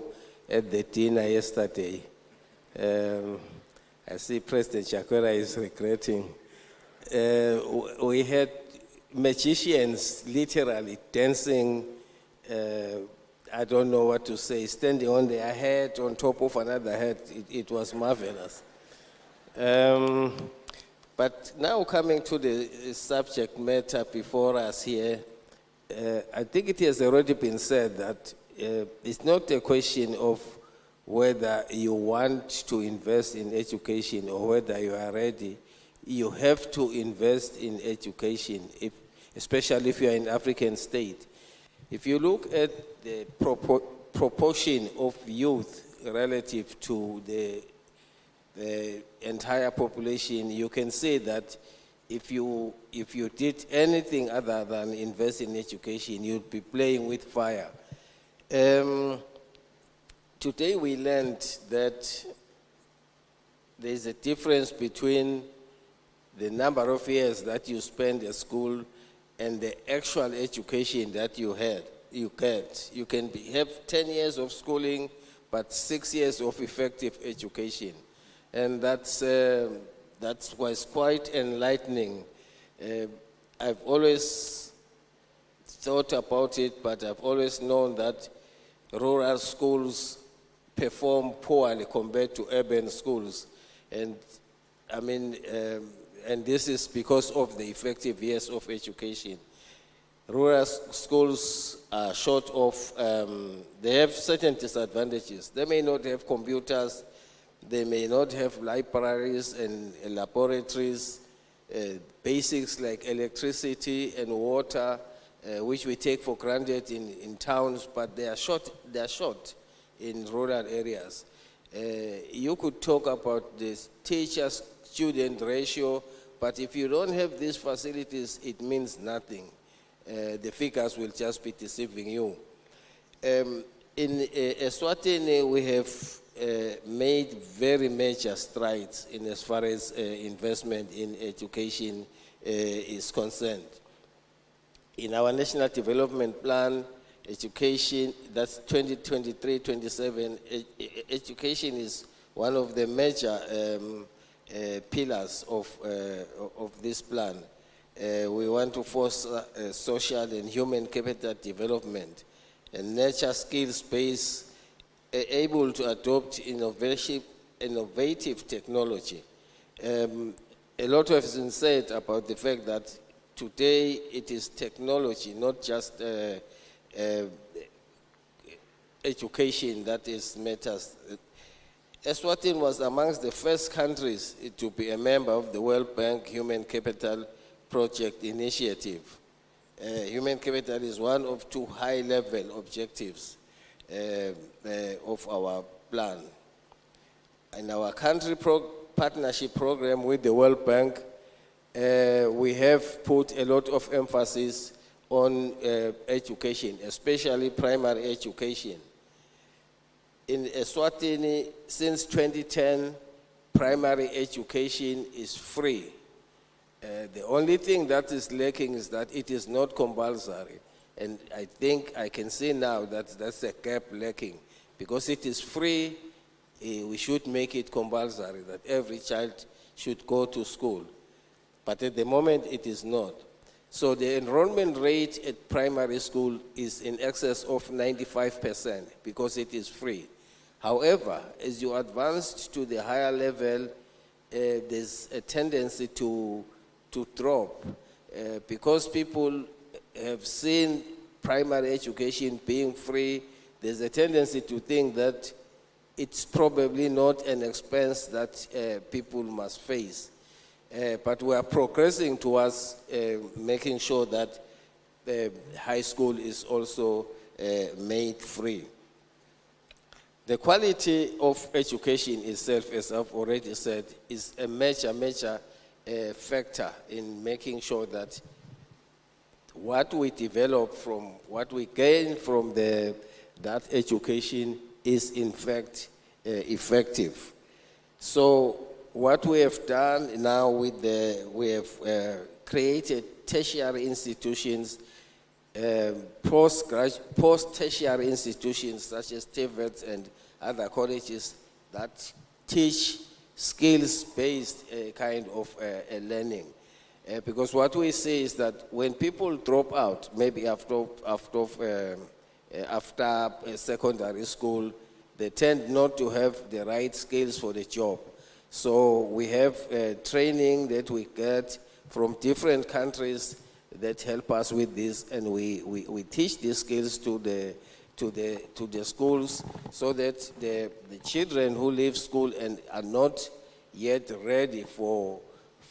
at the dinner yesterday. I see President Chakwera is regretting. We had magicians literally dancing, I don't know what to say, standing on their head, on top of another head. It was marvelous. But now coming to the subject matter before us here, I think it has already been said that it's not a question of whether you want to invest in education or whether you are ready. You have to invest in education, especially if you are in African state. If you look at the proportion of youth relative to the entire population, you can say that if you did anything other than invest in education, you'd be playing with fire. Today we learned that there's a difference between the number of years that you spend at school and the actual education that you get. You can have 10 years of schooling, but 6 years of effective education. And that was quite enlightening. I've always thought about it, but I've always known that rural schools perform poorly compared to urban schools. And I mean, and this is because of the effective years of education. Rural schools are short of, they have certain disadvantages. They may not have computers, they may not have libraries and laboratories, basics like electricity and water, which we take for granted in towns, but they are short in rural areas. You could talk about the teacher-student ratio, but if you don't have these facilities, it means nothing. The figures will just be deceiving you. In Eswatini, we have made very major strides in as far as investment in education is concerned. In our National Development Plan, education, that's 2023-27, education is one of the major pillars of this plan. We want to foster social and human capital development and nature skills base, able to adopt innovative technology. A lot has been said about the fact that today it is technology, not just education that matters. Eswatini was amongst the first countries to be a member of the World Bank Human Capital Project Initiative. Human capital is one of two high-level objectives of our plan. In our country partnership program with the World Bank, we have put a lot of emphasis on education, especially primary education. In Eswatini, since 2010, primary education is free. The only thing that is lacking is that it is not compulsory. And I think I can see now that that's a gap lacking. Because it is free, we should make it compulsory, that every child should go to school. But at the moment, it is not. So the enrollment rate at primary school is in excess of 95% because it is free. However, as you advance to the higher level, there's a tendency to drop because people have seen primary education being free. There's a tendency to think that it's probably not an expense that people must face. But we are progressing towards making sure that high school is also made free. The quality of education itself, as I've already said, is a major factor in making sure that what we develop from, what we gain from that education is in fact effective. So what we have done now we have created tertiary institutions, post-tertiary institutions such as TVETs and other colleges that teach skills-based kind of learning. Because what we see is that when people drop out, maybe after secondary school, they tend not to have the right skills for the job. So we have training that we get from different countries that help us with this, and we teach these skills to the schools so that the children who leave school and are not yet ready for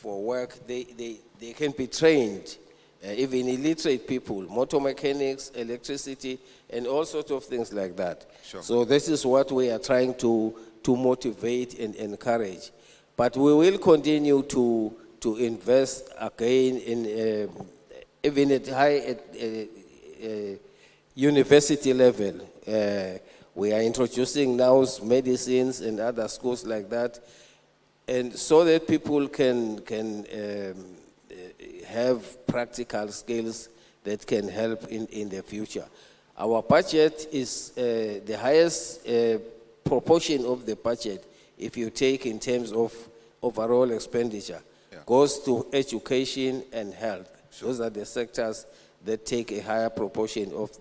work, they can be trained. Even illiterate people, motor mechanics, electricity, and all sorts of things like that. Sure. So this is what we are trying to motivate and encourage. But we will continue to invest again in even at university level. We are introducing now medicines and other schools like that, and so that people can have practical skills that can help in the future. Our budget is the highest proportion of the budget, if you take in terms of overall expenditure, goes to education and health. Sure. Those are the sectors that take a higher proportion of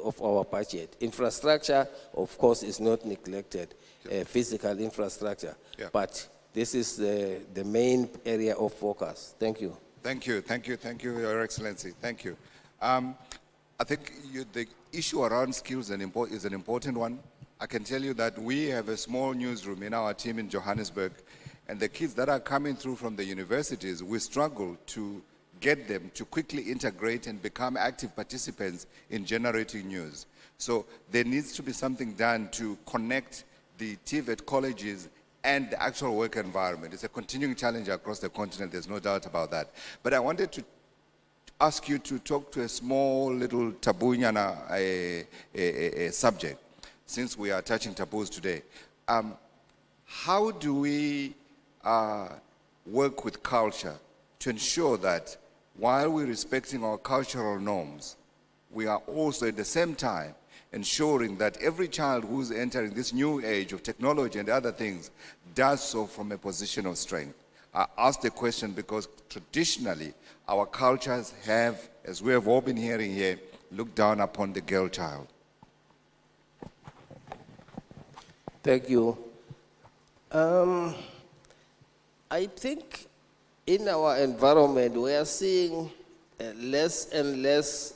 of our budget. Infrastructure, of course, is not neglected, physical infrastructure, but this is the main area of focus. Thank you. Thank you, Your Excellency. Thank you. I think the issue around skills is an important one. I can tell you that we have a small newsroom in our team in Johannesburg, and the kids that are coming through from the universities, we struggle to get them to quickly integrate and become active participants in generating news. So there needs to be something done to connect the TVET colleges and the actual work environment. It's a continuing challenge across the continent, there's no doubt about that. But I wanted to ask you to talk to a small little tabunyana subject, since we are touching taboos today. How do we work with culture to ensure that while we're respecting our cultural norms, we are also at the same time ensuring that every child who's entering this new age of technology and other things does so from a position of strength? I ask the question because traditionally our cultures have, as we have all been hearing here, looked down upon the girl child. Thank you. I think in our environment, we are seeing less and less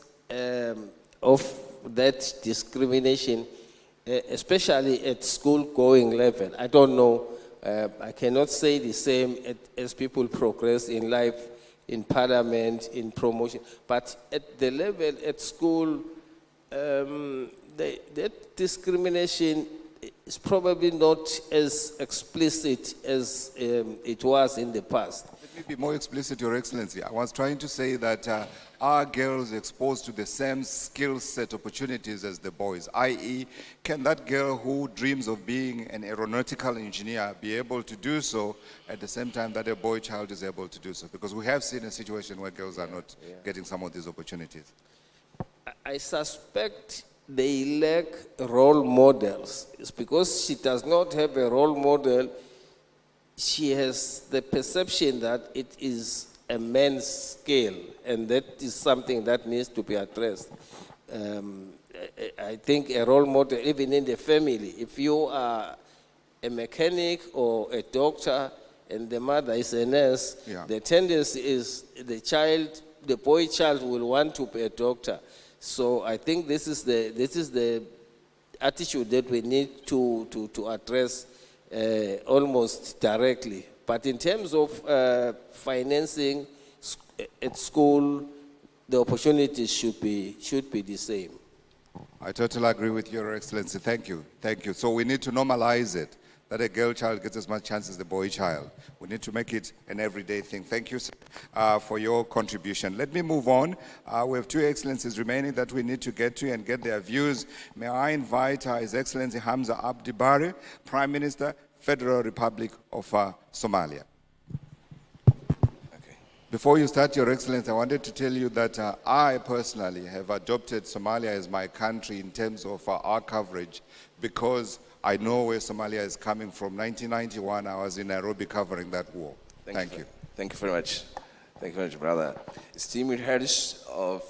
of that discrimination, especially at school-going level. I don't know, I cannot say the same as people progress in life, in parliament, in promotion, but at the level at school, that discrimination is probably not as explicit as it was in the past. Let me be more explicit, Your Excellency. I was trying to say that are girls exposed to the same skill set opportunities as the boys? I.e., can that girl who dreams of being an aeronautical engineer be able to do so at the same time that a boy child is able to do so? Because we have seen a situation where girls are not getting some of these opportunities. I suspect they lack role models. It's because she does not have a role model. She has the perception that it is a man's skill, and that is something that needs to be addressed. I think a role model, even in the family, if you are a mechanic or a doctor and the mother is a nurse, the tendency is the boy child will want to be a doctor. So I think this is the attitude that we need to address almost directly. But in terms of financing at school, the opportunities should be the same. I totally agree with Your Excellency. Thank you. Thank you. So we need to normalize it, that a girl child gets as much chance as the boy child. We need to make it an everyday thing. Thank you for your contribution. Let me move on. We have two excellencies remaining that we need to get to and get their views. May I invite His Excellency Hamza Abdi Bare, Prime Minister, Federal Republic of Somalia. Okay. Before you start, Your Excellency, I wanted to tell you that I personally have adopted Somalia as my country in terms of our coverage because I know where Somalia is coming from. 1991, I was in Nairobi covering that war. Thank you. Thank you very much. Thank you very much, brother. Esteemed heads of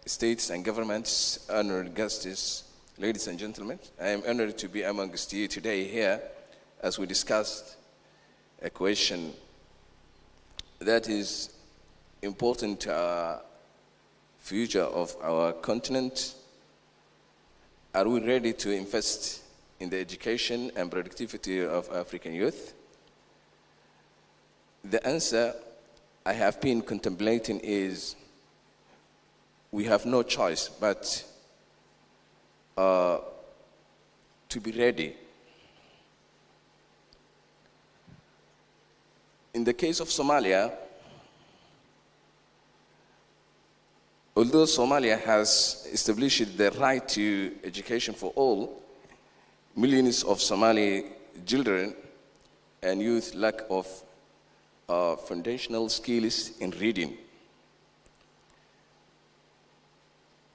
states and governments, honored guests, ladies and gentlemen, I am honored to be amongst you today here as we discussed a question that is important to our future of our continent. Are we ready to invest in the education and productivity of African youth? The answer I have been contemplating is we have no choice but to be ready. In the case of Somalia, although Somalia has established the right to education for all, millions of Somali children and youth lack of foundational skills in reading.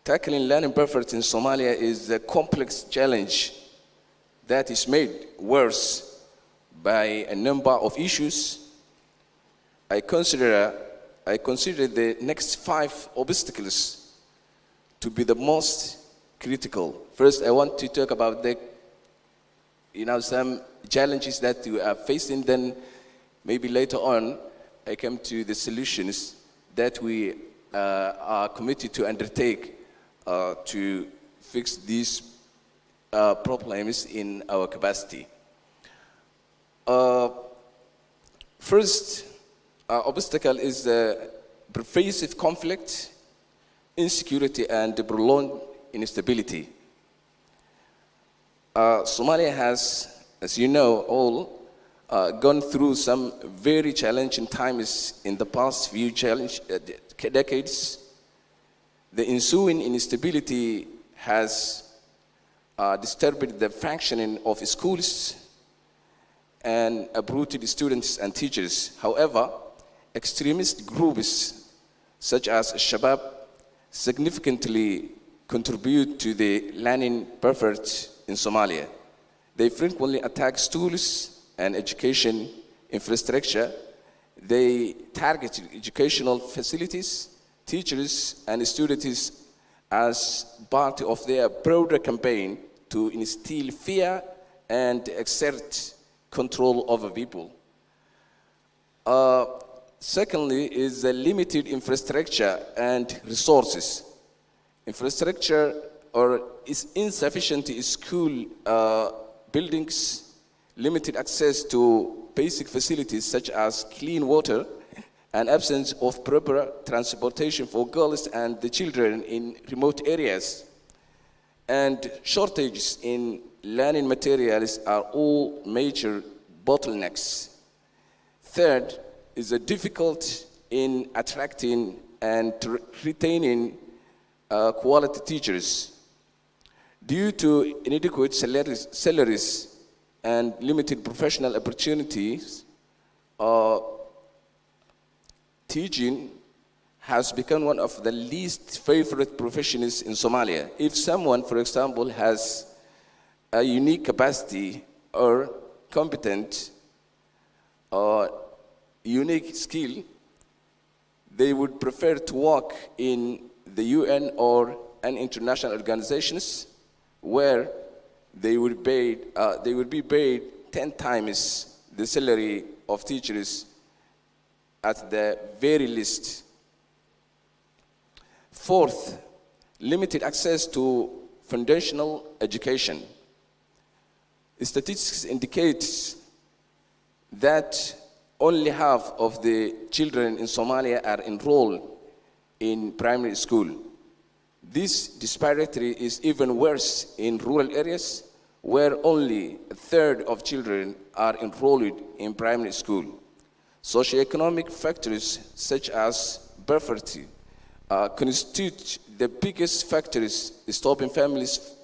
Tackling learning poverty in Somalia is a complex challenge that is made worse by a number of issues. I consider I consider the next 5 obstacles to be the most critical. First, I want to talk about the, some challenges that we are facing. Then, maybe later on, I come to the solutions that we are committed to undertake to fix these problems in our capacity. First obstacle is the pervasive conflict, insecurity, and the prolonged instability. Somalia has, as you know all, gone through some very challenging times in the past few decades. The ensuing instability has disturbed the functioning of schools and uprooted students and teachers. However, extremist groups such as Shabab significantly contribute to the learning effort in Somalia. They frequently attack schools and education infrastructure. They target educational facilities, teachers, and students as part of their broader campaign to instill fear and exert control over people. Secondly is the limited infrastructure and resources. Infrastructure is insufficient school buildings, limited access to basic facilities such as clean water, and absence of proper transportation for girls and the children in remote areas, and shortages in learning materials are all major bottlenecks. Third is the difficulty in attracting and retaining quality teachers. Due to inadequate salaries and limited professional opportunities, teaching has become one of the least favorite professions in Somalia. If someone, for example, has a unique capacity or competent or unique skill, they would prefer to work in the UN or an international organizations where they would be paid 10 times the salary of teachers at the very least. Fourth, limited access to foundational education. Statistics indicate that only half of the children in Somalia are enrolled in primary school. This disparity is even worse in rural areas where only a third of children are enrolled in primary school. Socioeconomic factors such as poverty constitute the biggest factors stopping families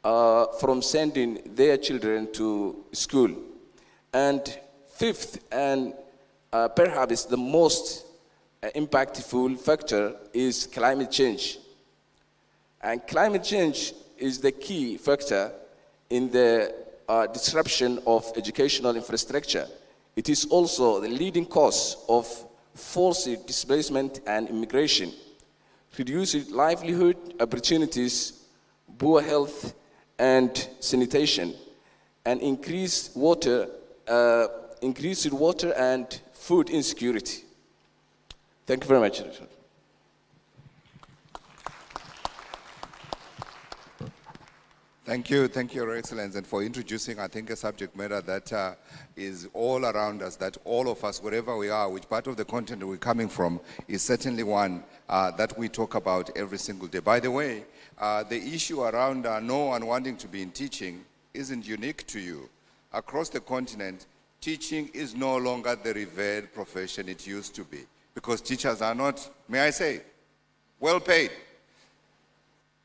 from sending their children to school. And fifth, and perhaps the most impactful factor, is climate change. And climate change is the key factor in the disruption of educational infrastructure. It is also the leading cause of forced displacement and immigration, reduced livelihood opportunities, poor health and sanitation, and increased water and food insecurity. Thank you very much. Thank you, Your Excellency, and for introducing, I think, a subject matter that is all around us, that all of us, wherever we are, which part of the continent we're coming from, is certainly one that we talk about every single day. By the way, the issue around no one wanting to be in teaching isn't unique to you. Across the continent, teaching is no longer the revered profession it used to be, because teachers are not, may I say, well paid.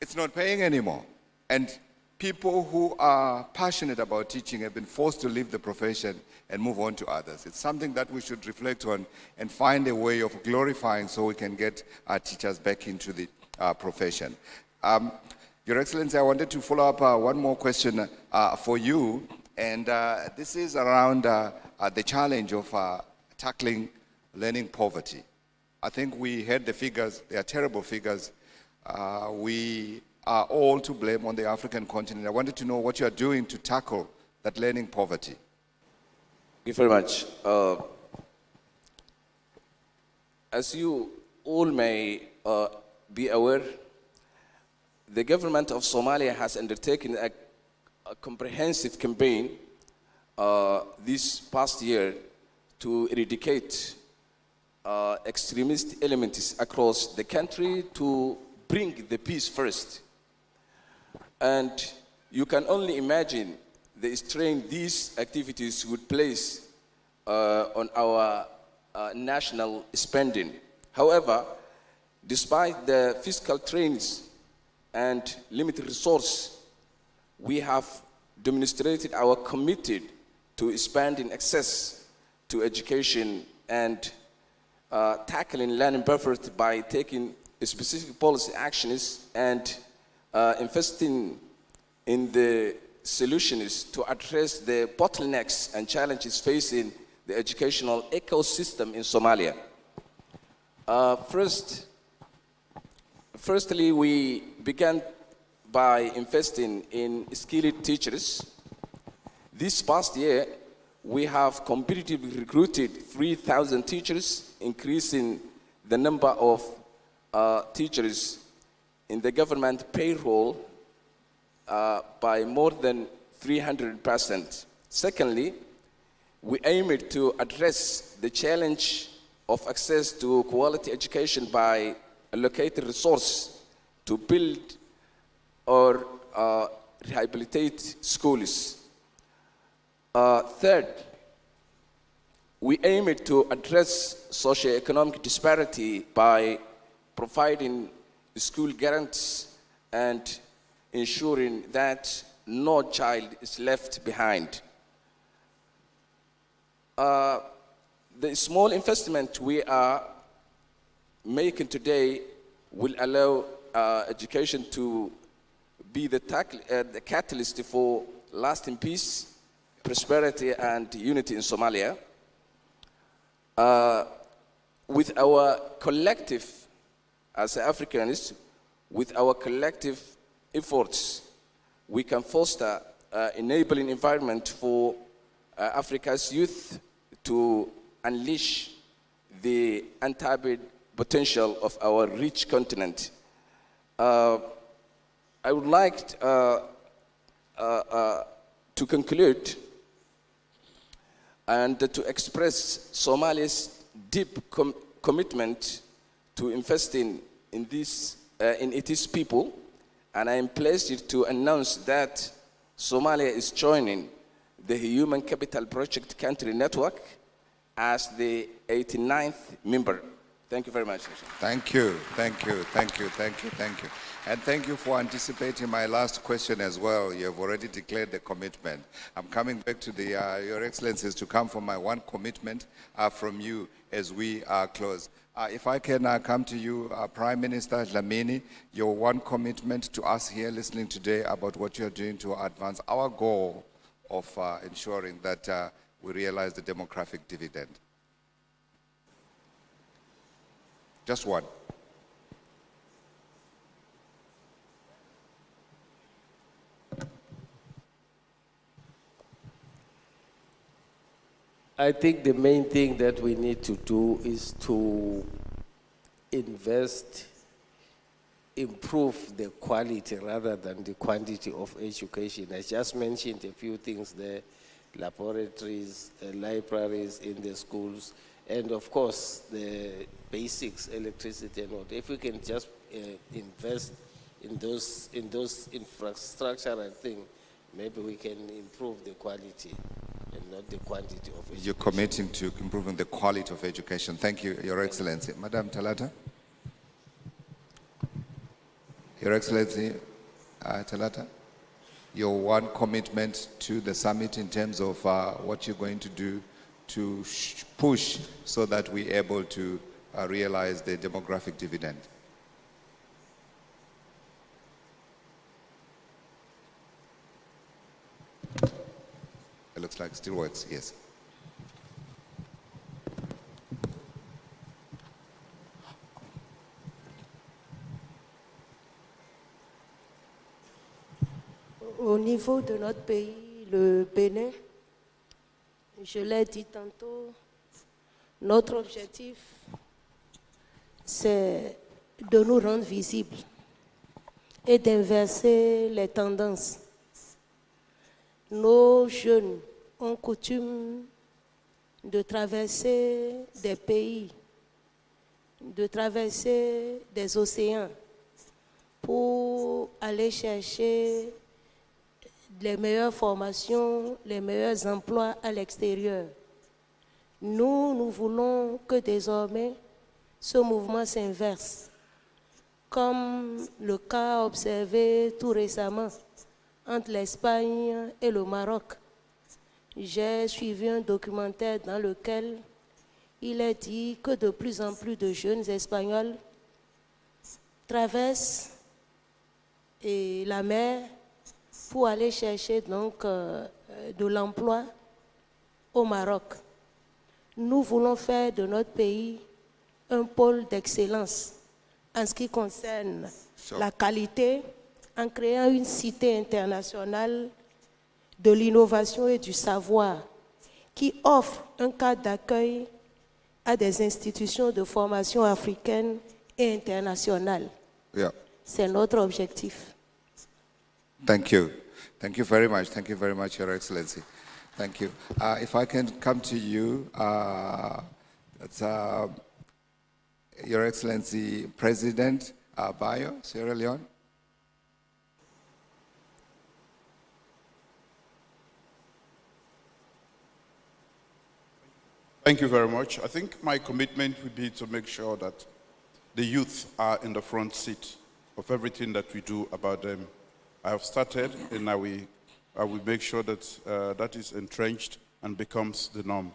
It's not paying anymore. And people who are passionate about teaching have been forced to leave the profession and move on to others. It's something that we should reflect on and find a way of glorifying so we can get our teachers back into the profession. Your Excellency, I wanted to follow up one more question for you, and this is around the challenge of tackling learning poverty. I think we heard the figures, they are terrible figures. We are all to blame on the African continent. I wanted to know what you are doing to tackle that learning poverty. Thank you very much. As you all may be aware, the government of Somalia has undertaken a comprehensive campaign this past year to eradicate extremist elements across the country to bring the peace first. And you can only imagine the strain these activities would place on our national spending. However, despite the fiscal strains and limited resource, we have demonstrated our committed to expanding access to education and tackling learning poverty by taking specific policy actions and investing in the solutions to address the bottlenecks and challenges facing the educational ecosystem in Somalia. Firstly, we began by investing in skilled teachers. This past year, we have competitively recruited 3,000 teachers, increasing the number of teachers in the government payroll by more than 300%. Secondly, we aimed to address the challenge of access to quality education by allocating resources to build or rehabilitate schools. Third, we aimed to address socioeconomic disparity by providing school guarantees and ensuring that no child is left behind. The small investment we are making today will allow education to be the catalyst for lasting peace, prosperity, and unity in Somalia. With our collective, as Africans, with our collective efforts, we can foster an enabling environment for Africa's youth to unleash the untapped potential of our rich continent. I would like to conclude and to express Somalia's deep commitment to investing in its people, and I am pleased to announce that Somalia is joining the Human Capital Project Country Network as the 89th member. Thank you very much. Thank you, thank you, thank you, thank you, thank you. And thank you for anticipating my last question as well. You have already declared the commitment. I'm coming back to Your Excellencies to come for my one commitment from you as we close. If I can come to you, Prime Minister Dlamini, your one commitment to us here listening today about what you're doing to advance our goal of ensuring that we realize the demographic dividend. Just one. I think the main thing that we need to do is to invest, improve the quality rather than the quantity of education. I just mentioned a few things there, laboratories, libraries in the schools, and of course the basics, electricity and all. If we can just invest in those infrastructural things, maybe we can improve the quality and not the quantity of education. You're committing to improving the quality of education. Thank you, Your Excellency. Madam Talata? Your Excellency, Talata, your one commitment to the summit in terms of what you're going to do to push so that we're able to realize the demographic dividend. It looks like it still works, yes. Au niveau de notre pays, le Bénin, je l'ai dit tantôt, notre objectif, c'est de nous rendre visibles et d'inverser les tendances. Nos jeunes ont coutume de traverser des pays, de traverser des océans pour aller chercher les meilleures formations, les meilleurs emplois à l'extérieur. Nous voulons que désormais ce mouvement s'inverse, comme le cas observé tout récemment entre l'Espagne et le Maroc. J'ai suivi un documentaire dans lequel il est dit que de plus en plus de jeunes Espagnols traversent la mer pour aller chercher donc de l'emploi au Maroc. Nous voulons faire de notre pays un pôle d'excellence en ce qui concerne la qualité, en créant une cité internationale de l'innovation et du savoir qui offre un cadre d'accueil à des institutions de formation africaines et internationales. Yeah. C'est notre objectif. Thank you. Thank you very much. Thank you very much, Your Excellency. Thank you. If I can come to you, that's Your Excellency President Bayo, Sierra Leone. Thank you very much. I think my commitment would be to make sure that the youth are in the front seat of everything that we do about them. I have started, and I will make sure that that is entrenched and becomes the norm.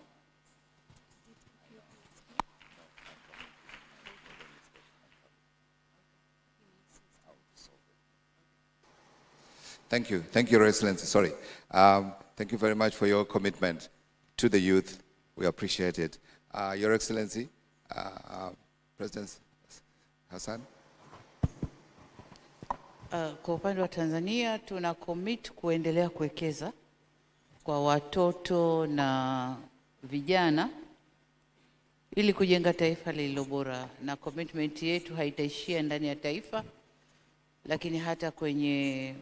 Thank you. Thank you, Your Excellency. Sorry. Thank you very much for your commitment to the youth. We appreciate it. Your Excellency, President Hassan. Kwa upande wa Tanzania tuna commit kuendelea kuwekeza kwa watoto na vijana ili kujenga taifa lililo bora, na commitment yetu haitaishia ndani ya taifa lakini hata kwenye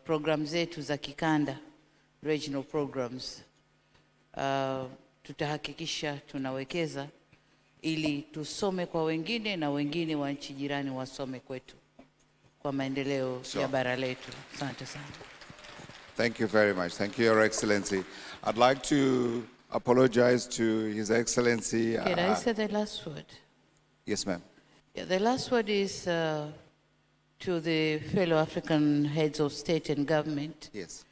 program zetu za kikanda, regional programs. Tutahakikisha tunawekeza ili tusome kwa wengine na wengine wa nchi jirani wasome kwetu kwa maendeleo ya bara letu. Asante sana. Thank you very much. Thank you, Your Excellency. I'd like to apologize to His Excellency. Can I say the last word? Yes, ma'am. Yeah, the last word is to the fellow African heads of state and government. Yes.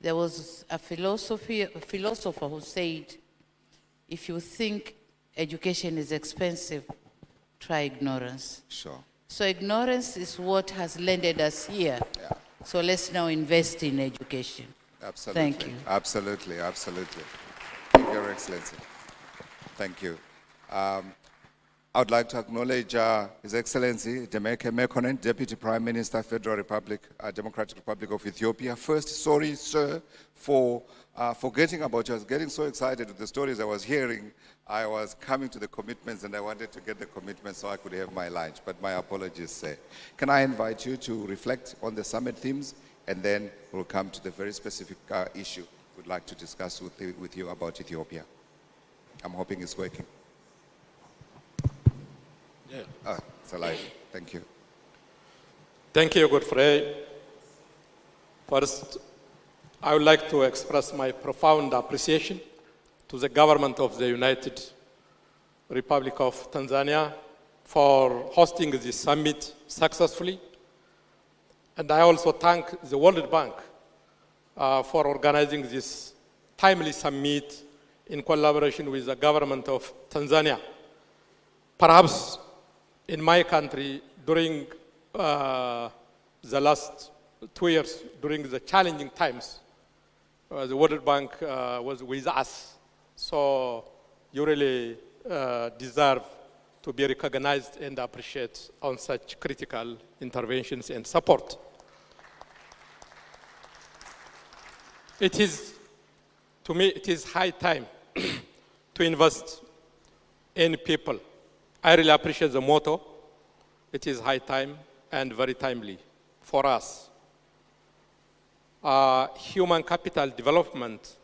There was a philosopher who said, if you think education is expensive, try ignorance. Sure. So ignorance is what has landed us here. Yeah. So let's now invest in education. Absolutely. Thank you. Absolutely, absolutely. Thank you, Your Excellency. Thank you. I would like to acknowledge His Excellency Demeke Mekonnen, Deputy Prime Minister, Federal Republic, Democratic Republic of Ethiopia. First, sorry, sir, for forgetting about you. I was getting so excited with the stories I was hearing. I was coming to the commitments and I wanted to get the commitments so I could have my lunch, but my apologies, sir. Can I invite you to reflect on the summit themes, and then we'll come to the very specific issue we'd like to discuss with you about Ethiopia. I'm hoping it's working. Yeah. It's alive. Thank you. Thank you, Godfrey. First, I would like to express my profound appreciation to the government of the United Republic of Tanzania for hosting this summit successfully. And I also thank the World Bank for organizing this timely summit in collaboration with the government of Tanzania. Perhaps in my country, during the last 2 years, during the challenging times, the World Bank was with us. So you really deserve to be recognized and appreciated on such critical interventions and support. It is, to me, it is high time to invest in people. I really appreciate the motto. It is high time and very timely for us. Human capital development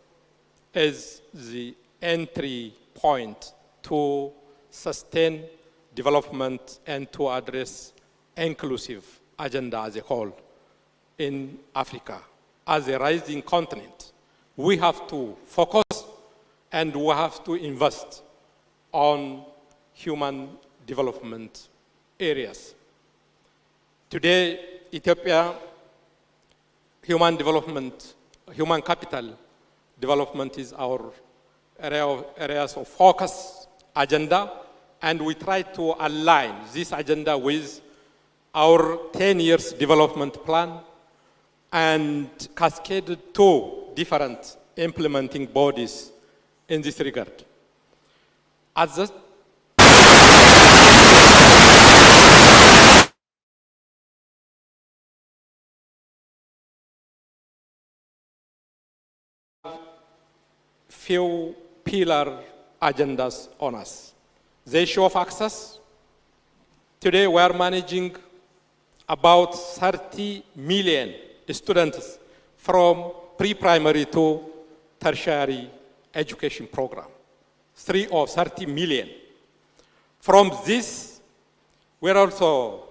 is the entry point to sustain development and to address inclusive agenda as a whole in Africa. As a rising continent, we have to focus and we have to invest on human development areas. Today, Ethiopia, human capital development is our areas of focus agenda, and we try to align this agenda with our 10 years development plan and cascaded to different implementing bodies in this regard. As the few pillar agendas on us. The issue of access. Today we are managing about 30 million students from pre-primary to tertiary education program. 30 million. From this, we're also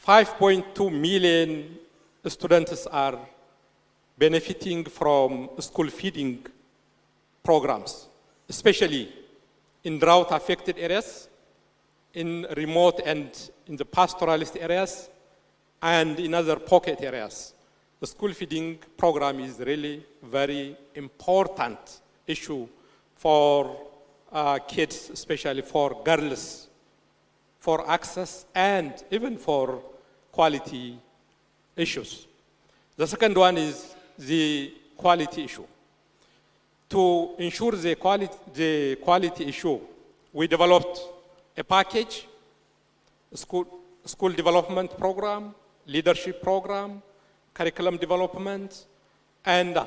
5.2 million students are benefiting from school feeding programs, especially in drought-affected areas, in remote and in the pastoralist areas, and in other pocket areas. The school feeding program is really very important issue for kids, especially for girls, for access and even for quality issues. The second one is the quality issue. To ensure the quality issue, we developed a package, a school development program, leadership program, curriculum development, and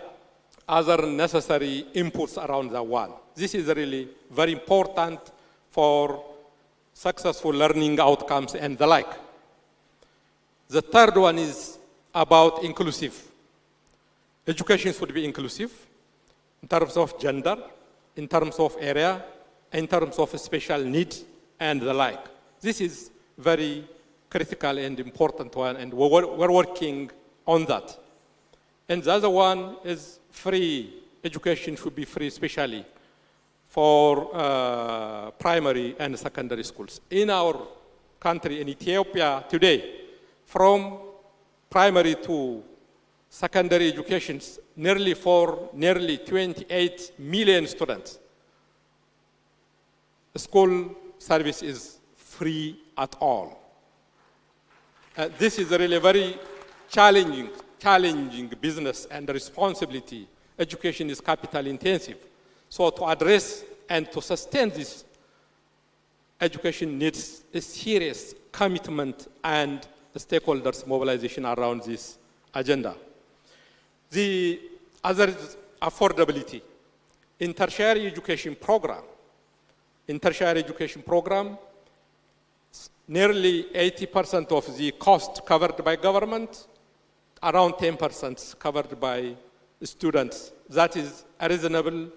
other necessary inputs around the one. This is really very important for successful learning outcomes and the like. The third one is about inclusive. Education should be inclusive in terms of gender, in terms of area, in terms of special needs and the like. This is very critical and important one, and we're working on that. And the other one is free. Education should be free, especially for primary and secondary schools. In our country, in Ethiopia today, from primary to secondary education, nearly 28 million students. The school service is free at all. This is a really very challenging business and responsibility. Education is capital intensive. So to address and to sustain this, education needs a serious commitment and the stakeholders' mobilization around this agenda. The other is affordability. In tertiary education program, nearly 80% of the cost covered by government, around 10% covered by students. That is a reasonable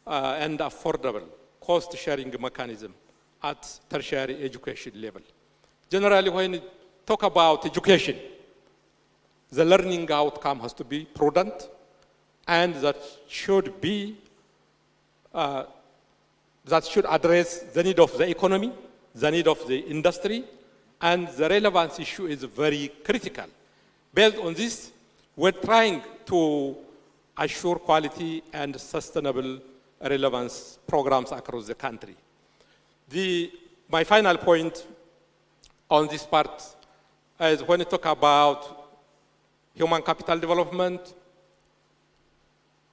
and affordable cost-sharing mechanism at tertiary education level. Generally, when you talk about education, the learning outcome has to be prudent, and that should address the need of the economy, the need of the industry, and the relevance issue is very critical. Based on this, we're trying to assure quality and sustainable relevance programs across the country. My final point on this part is when you talk about human capital development,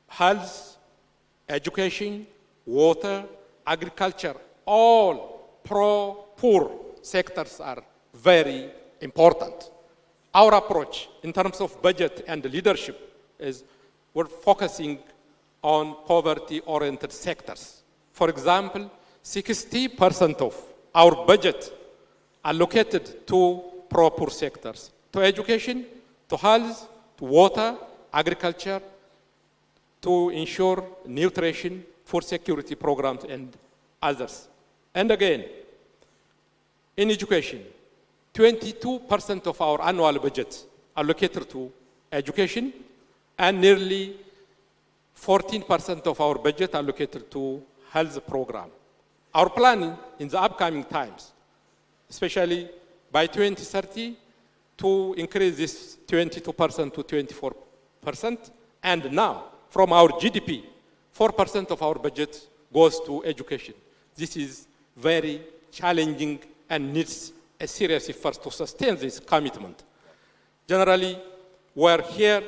health, education, water, agriculture, all pro-poor sectors are very important. Our approach in terms of budget and leadership is we're focusing on poverty-oriented sectors. For example, 60% of our budget allocated to pro-poor sectors, to education, to health, to water, agriculture, to ensure nutrition, food security programs, and others. And again, in education, 22% of our annual budget allocated to education, and nearly 14% of our budget allocated to health program. Our plan in the upcoming times, especially by 2030, to increase this 22% to 24%, and now, from our GDP, 4% of our budget goes to education. This is very challenging and needs a serious effort to sustain this commitment. Generally, we're here,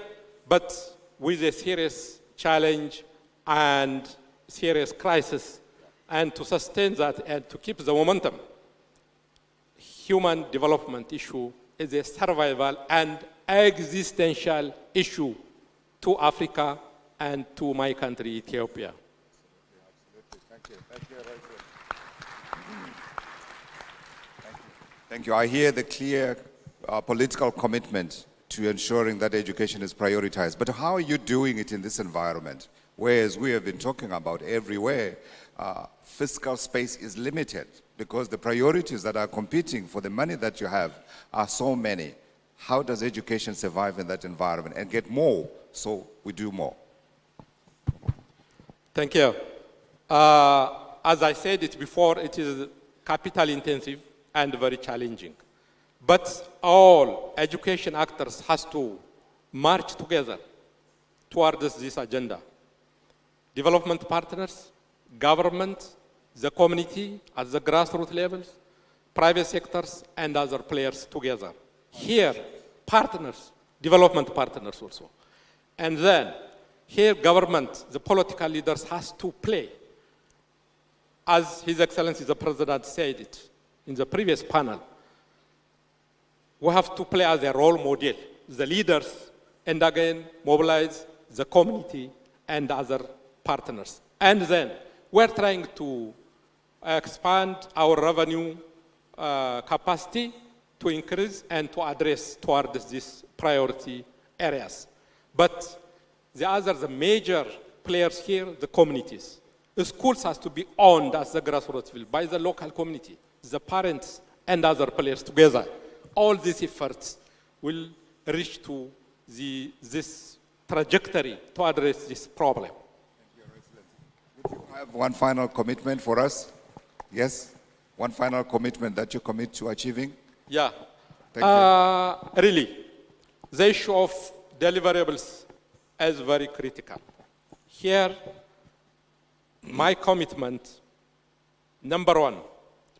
but with a serious challenge and serious crisis, and to sustain that and to keep the momentum, human development issue is a survival and existential issue to Africa and to my country, Ethiopia. Thank you. Thank you. Thank you. I hear the clear political commitment to ensuring that education is prioritized. But how are you doing it in this environment? Whereas we have been talking about everywhere, fiscal space is limited because the priorities that are competing for the money that you have are so many. How does education survive in that environment and get more so we do more? Thank you. As I said it before, it is capital intensive and very challenging. But all education actors has to march together towards this agenda. Development partners, government, the community at the grassroots levels, private sectors, and other players together. Here, partners, development partners also. And then, here government, the political leaders has to play. As His Excellency the President said it in the previous panel, we have to play as a role model, the leaders, and again, mobilize the community and other partners. And then, we're trying to expand our revenue capacity to increase and to address towards these priority areas. But the major players here, the communities. The schools has to be owned as the grassroots level by the local community, the parents and other players together. All these efforts will reach to this trajectory to address this problem. Thank you, Your Excellency. Would you have one final commitment for us? Yes? One final commitment that you commit to achieving? Yeah. Thank you. Really, the issue of deliverables is very critical. Here, my commitment, number one,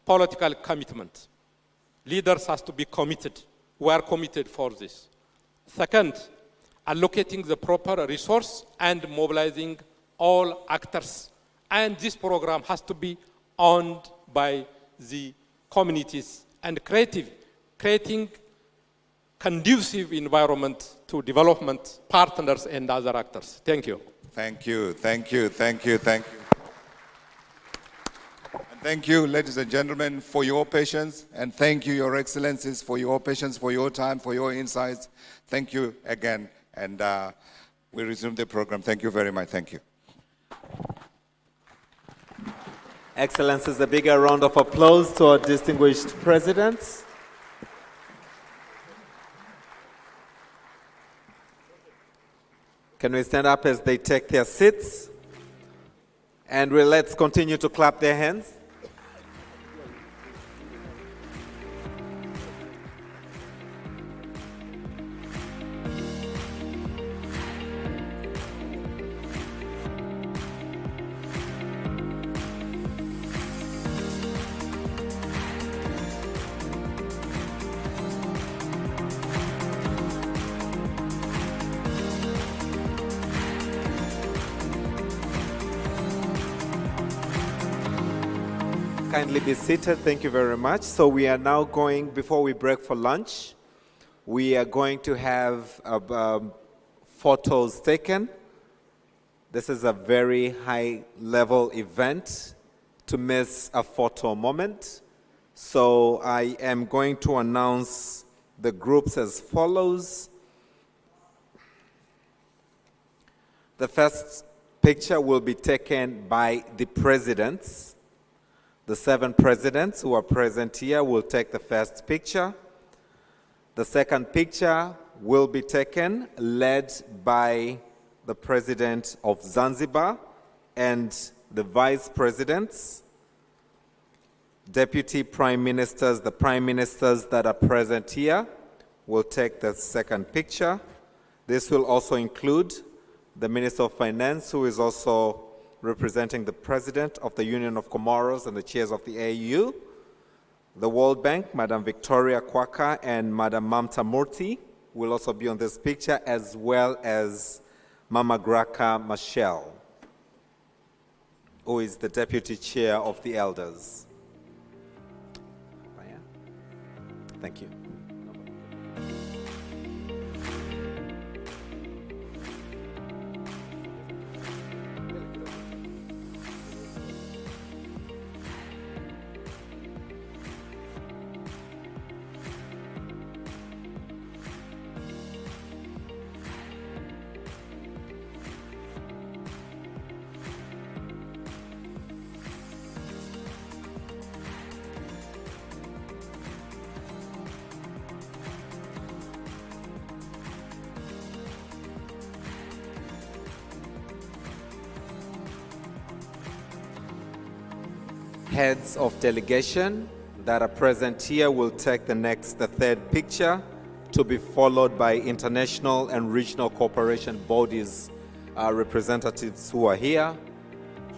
political commitment. Leaders has to be committed. We are committed for this. Second, allocating the proper resource and mobilizing all actors. And this program has to be owned by the communities and creating conducive environment to development partners and other actors. Thank you. Thank you, thank you, thank you, thank you. And thank you, ladies and gentlemen, for your patience, and thank you, Your Excellencies, for your patience, for your time, for your insights. Thank you again, and we resume the program. Thank you very much. Thank you. Excellencies, a bigger round of applause to our distinguished presidents. Can we stand up as they take their seats? And let's continue to clap their hands. Kindly be seated. Thank you very much. So we are now going, before we break for lunch, we are going to have photos taken This is a very high-level event to miss a photo moment. So I am going to announce the groups as follows. The first picture will be taken by the presidents. The 7 presidents who are present here will take the first picture. The second picture will be taken, led by the president of Zanzibar and the vice presidents, deputy prime ministers, the prime ministers that are present here will take the second picture. This will also include the Minister of Finance, who is also representing the President of the Union of Comoros and the chairs of the AU, the World Bank, Madam Victoria Kwaka and Madam Mamta Murthy will also be on this picture, as well as Mama Graka Machel, who is the Deputy Chair of the Elders. Thank you. Heads of delegation that are present here will take the third picture, to be followed by international and regional cooperation bodies representatives who are here.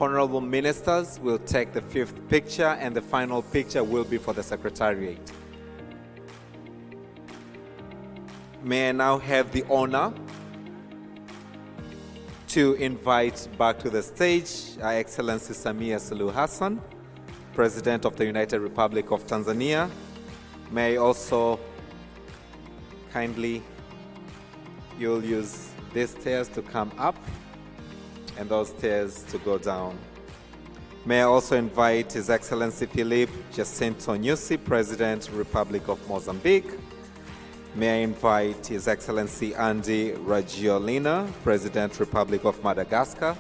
Honorable ministers will take the 5th picture, and the final picture will be for the Secretariat. May I now have the honor to invite back to the stage Her Excellency Samia Suluhu Hassan, President of the United Republic of Tanzania. May I also kindly, you'll use these stairs to come up and those stairs to go down. May I also invite His Excellency Philippe Jacinto Nyusi, President, Republic of Mozambique. May I invite His Excellency Andy Rajoelina, President, Republic of Madagascar.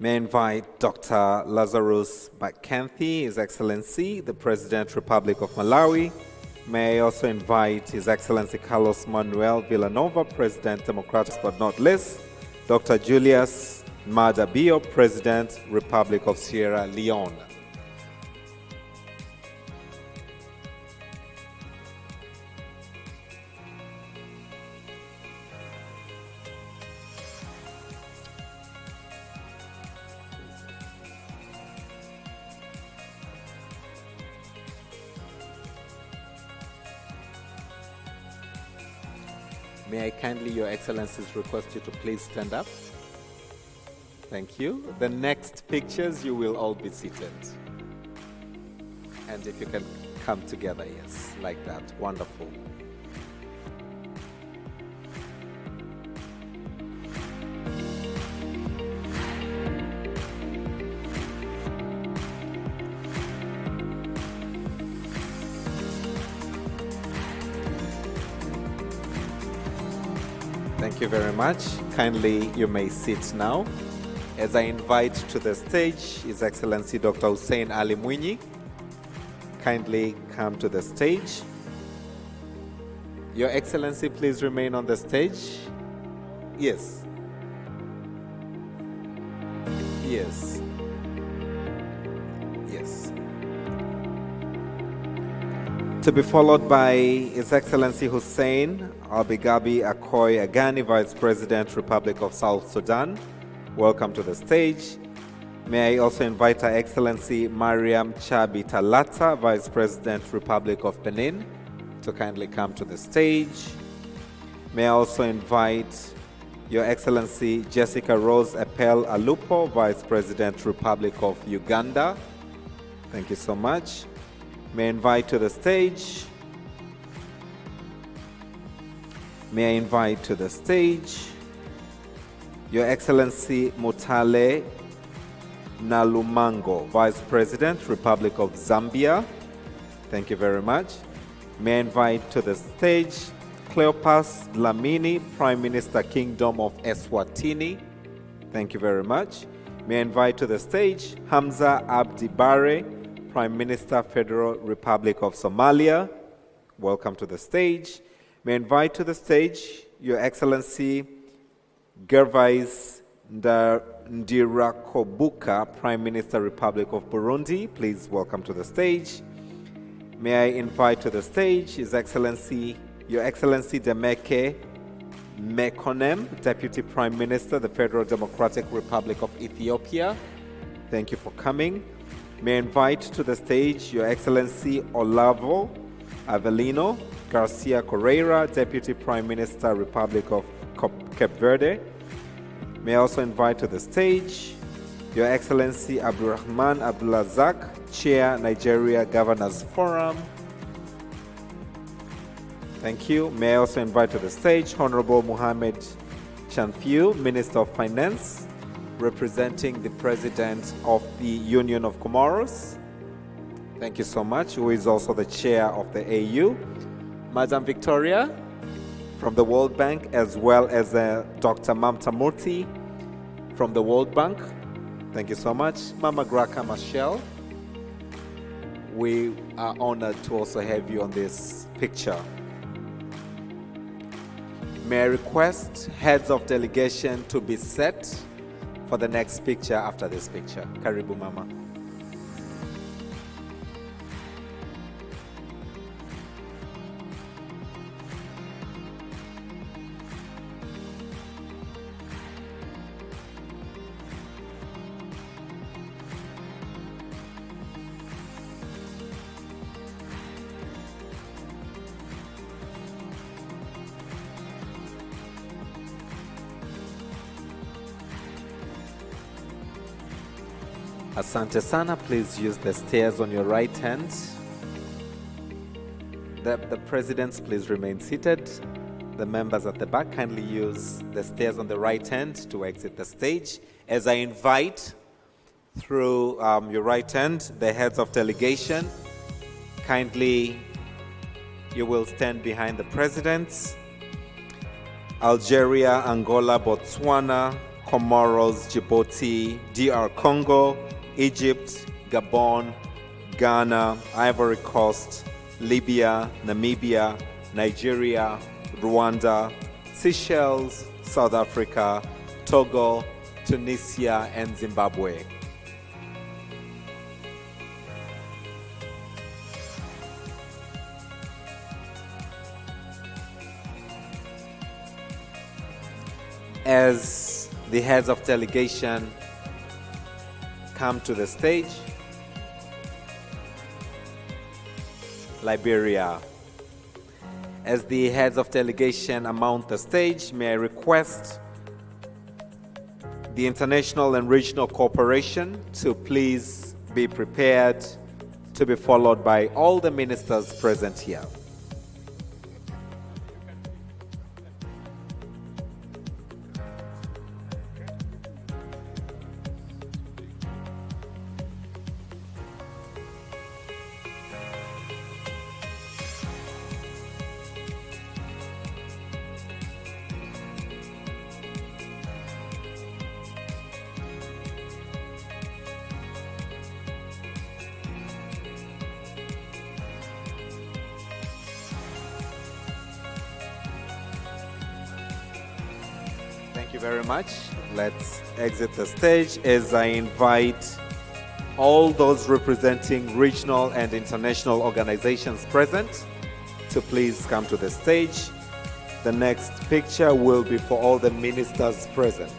May I invite Dr. Lazarus McKenzie, His Excellency, the President, Republic of Malawi. May I also invite His Excellency Carlos Manuel Villanova, President, Democratic, but not least, Dr. Julius Madabio, President, Republic of Sierra Leone. May I kindly, Your Excellencies, request you to please stand up? Thank you. The next pictures, you will all be seated. And if you can come together, yes, like that. Wonderful. Thank you very much. Kindly, you may sit now. As I invite to the stage His Excellency Dr. Hussein Ali Mwinyi. Kindly come to the stage. Your Excellency, please remain on the stage. Yes. Yes. Yes. To be followed by His Excellency Hussein Albigabi Akoy Agani, Vice President, Republic of South Sudan. Welcome to the stage. May I also invite Her Excellency Mariam Chabi Talata, Vice President, Republic of Benin, to kindly come to the stage. May I also invite Your Excellency Jessica Rose Epel Alupo, Vice President, Republic of Uganda. Thank you so much. May I invite to the stage. May I invite to the stage Your Excellency Mutale Nalumango, Vice President, Republic of Zambia. Thank you very much. May I invite to the stage Cleopas Dlamini, Prime Minister, Kingdom of Eswatini. Thank you very much. May I invite to the stage Hamza Abdi Bare, Prime Minister, Federal Republic of Somalia. Welcome to the stage. May I invite to the stage Your Excellency Gervais Ndirakobuka, Prime Minister, Republic of Burundi. Please welcome to the stage. May I invite to the stage His Excellency, Your Excellency Demeke Mekonnen, Deputy Prime Minister, the Federal Democratic Republic of Ethiopia. Thank you for coming. May I invite to the stage Your Excellency Olavo Avelino Garcia Correira, Deputy Prime Minister, Republic of Cape Verde. May I also invite to the stage Your Excellency Abdurrahman Abdulazak, Chair, Nigeria Governors Forum. Thank you. May I also invite to the stage Honorable Mohamed Chanfiu, Minister of Finance, representing the President of the Union of Comoros. Thank you so much, who is also the Chair of the AU. Madam Victoria, from the World Bank, as well as Dr. Mamta Murthy from the World Bank. Thank you so much. Mama Graka Machel, we are honored to also have you on this picture. May I request heads of delegation to be set for the next picture after this picture. Karibu Mama. Asante sana, please use the stairs on your right hand. The presidents, please remain seated. The members at the back, kindly use the stairs on the right hand to exit the stage. As I invite through your right hand, the heads of delegation, kindly you will stand behind the presidents. Algeria, Angola, Botswana, Comoros, Djibouti, DR Congo, Egypt, Gabon, Ghana, Ivory Coast, Libya, Namibia, Nigeria, Rwanda, Seychelles, South Africa, Togo, Tunisia, and Zimbabwe. As the heads of delegation come to the stage, Liberia. As the heads of delegation mount the stage, may I request the international and regional cooperation to please be prepared to be followed by all the ministers present here. Thank you very much. Let's exit the stage as I invite all those representing regional and international organizations present to please come to the stage. The next picture will be for all the ministers present.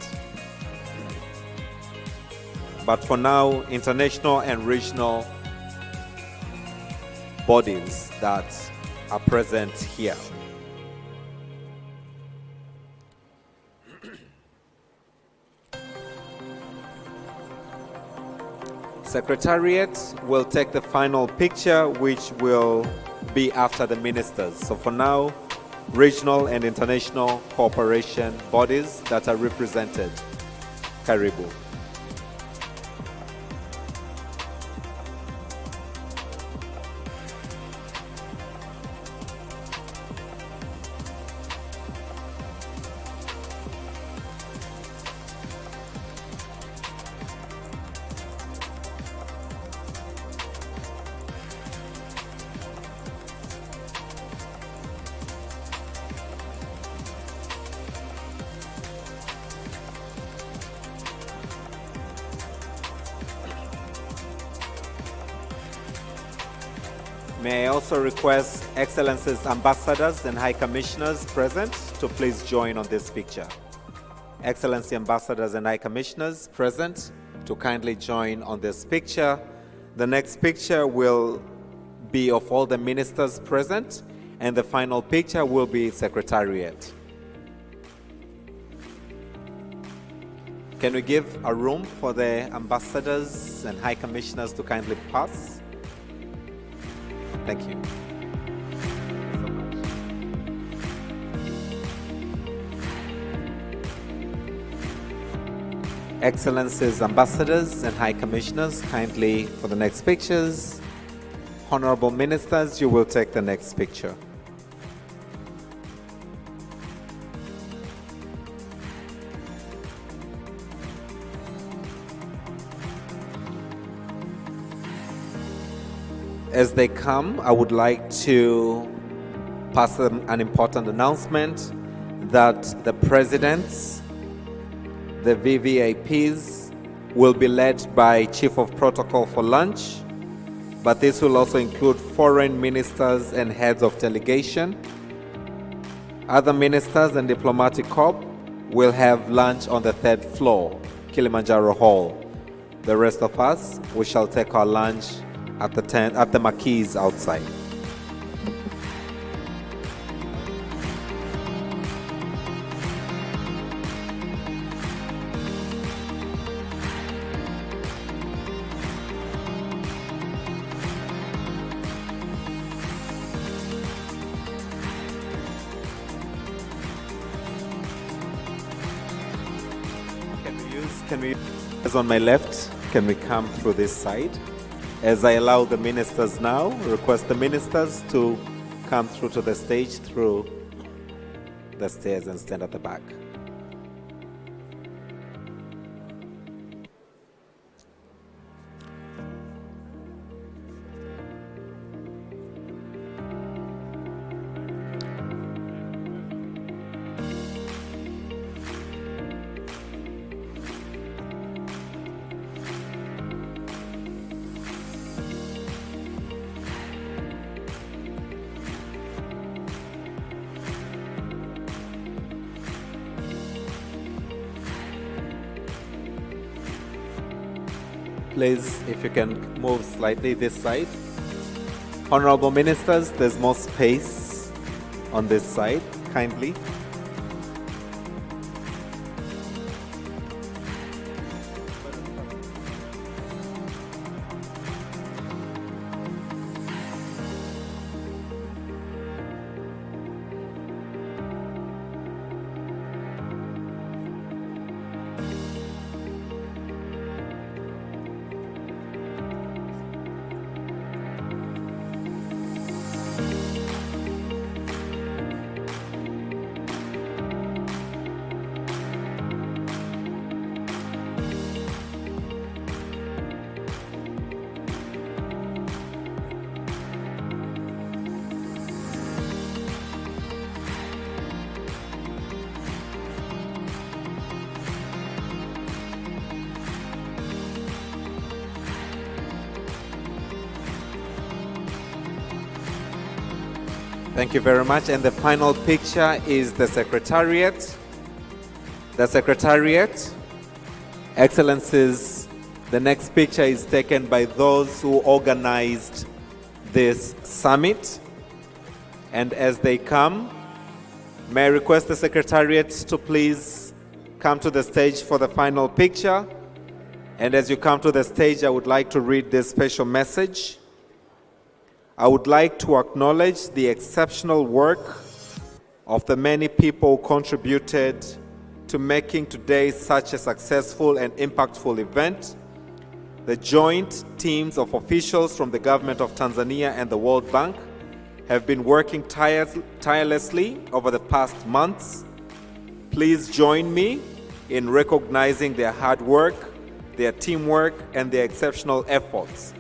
But for now, international and regional bodies that are present here. Secretariat will take the final picture, which will be after the ministers. So for now, regional and international cooperation bodies that are represented. Karibu. May I also request Excellencies Ambassadors and High Commissioners present to please join on this picture. Excellency Ambassadors and High Commissioners present to kindly join on this picture. The next picture will be of all the ministers present, and the final picture will be Secretariat. Can we give a room for the Ambassadors and High Commissioners to kindly pass? Thank you. Excellencies, Ambassadors and High Commissioners, kindly for the next pictures. Honorable Ministers, you will take the next picture. As they come, I would like to pass them an important announcement that the presidents, the VVIPs, will be led by Chief of Protocol for lunch, but this will also include foreign ministers and heads of delegation. Other ministers and diplomatic corps will have lunch on the 3rd floor, Kilimanjaro Hall. The rest of us, we shall take our lunch at the marquees outside. Can we use on my left? Can we come through this side? As I allow the ministers now, request the ministers to come through to the stage through the stairs and stand at the back. Please, if you can move slightly this side. Honorable Ministers, there's more space on this side, kindly. Thank you very much. And the final picture is the Secretariat. The Secretariat, Excellencies, the next picture is taken by those who organized this summit. And as they come, may I request the Secretariat to please come to the stage for the final picture. And as you come to the stage, I would like to read this special message. I would like to acknowledge the exceptional work of the many people who contributed to making today such a successful and impactful event. The joint teams of officials from the government of Tanzania and the World Bank have been working tirelessly over the past months. Please join me in recognizing their hard work, their teamwork, and their exceptional efforts.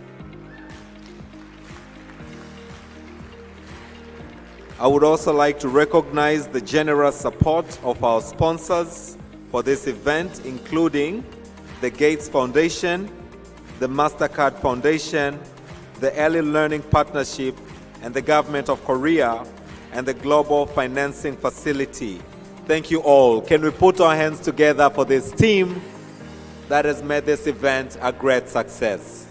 I would also like to recognize the generous support of our sponsors for this event, including the Gates Foundation, the MasterCard Foundation, the Early Learning Partnership, and the Government of Korea, and the Global Financing Facility. Thank you all. Can we put our hands together for this team that has made this event a great success?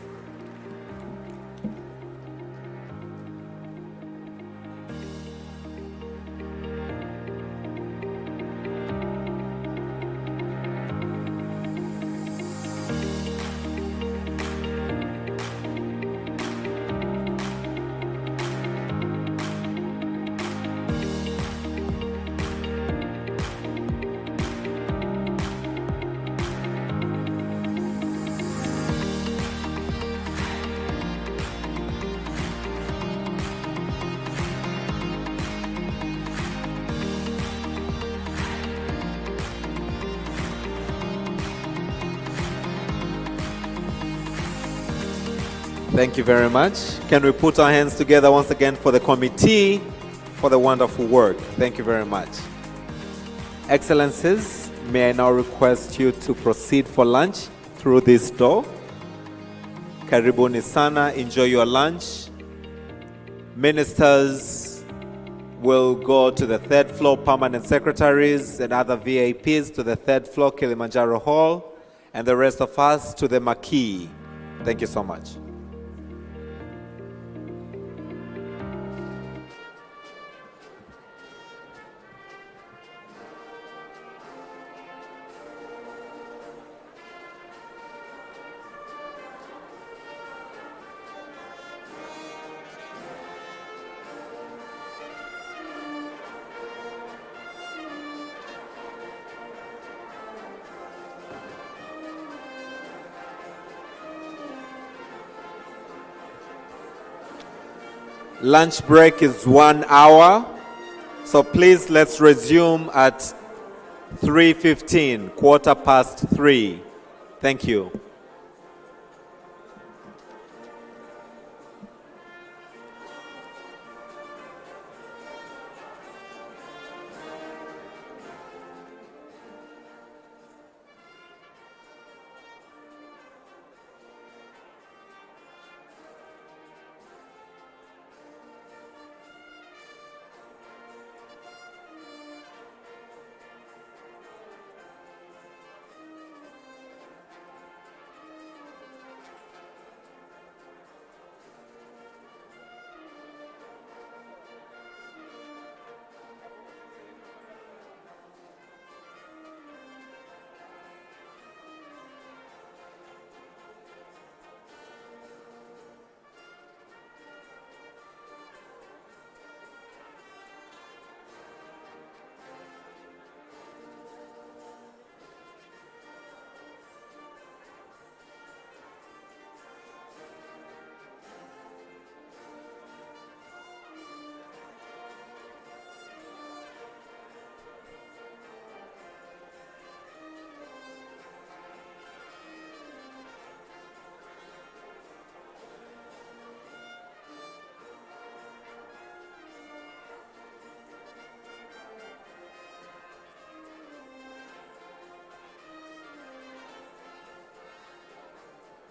Thank you very much. Can we put our hands together once again for the committee for the wonderful work? Thank you very much. Excellencies, may I now request you to proceed for lunch through this door. Karibuni sana, enjoy your lunch. Ministers will go to the third floor, permanent secretaries and other VIPs to the third floor, Kilimanjaro Hall, and the rest of us to the marquee. Thank you so much. Lunch break is 1 hour, so please let's resume at 3:15, 3:15. Thank you.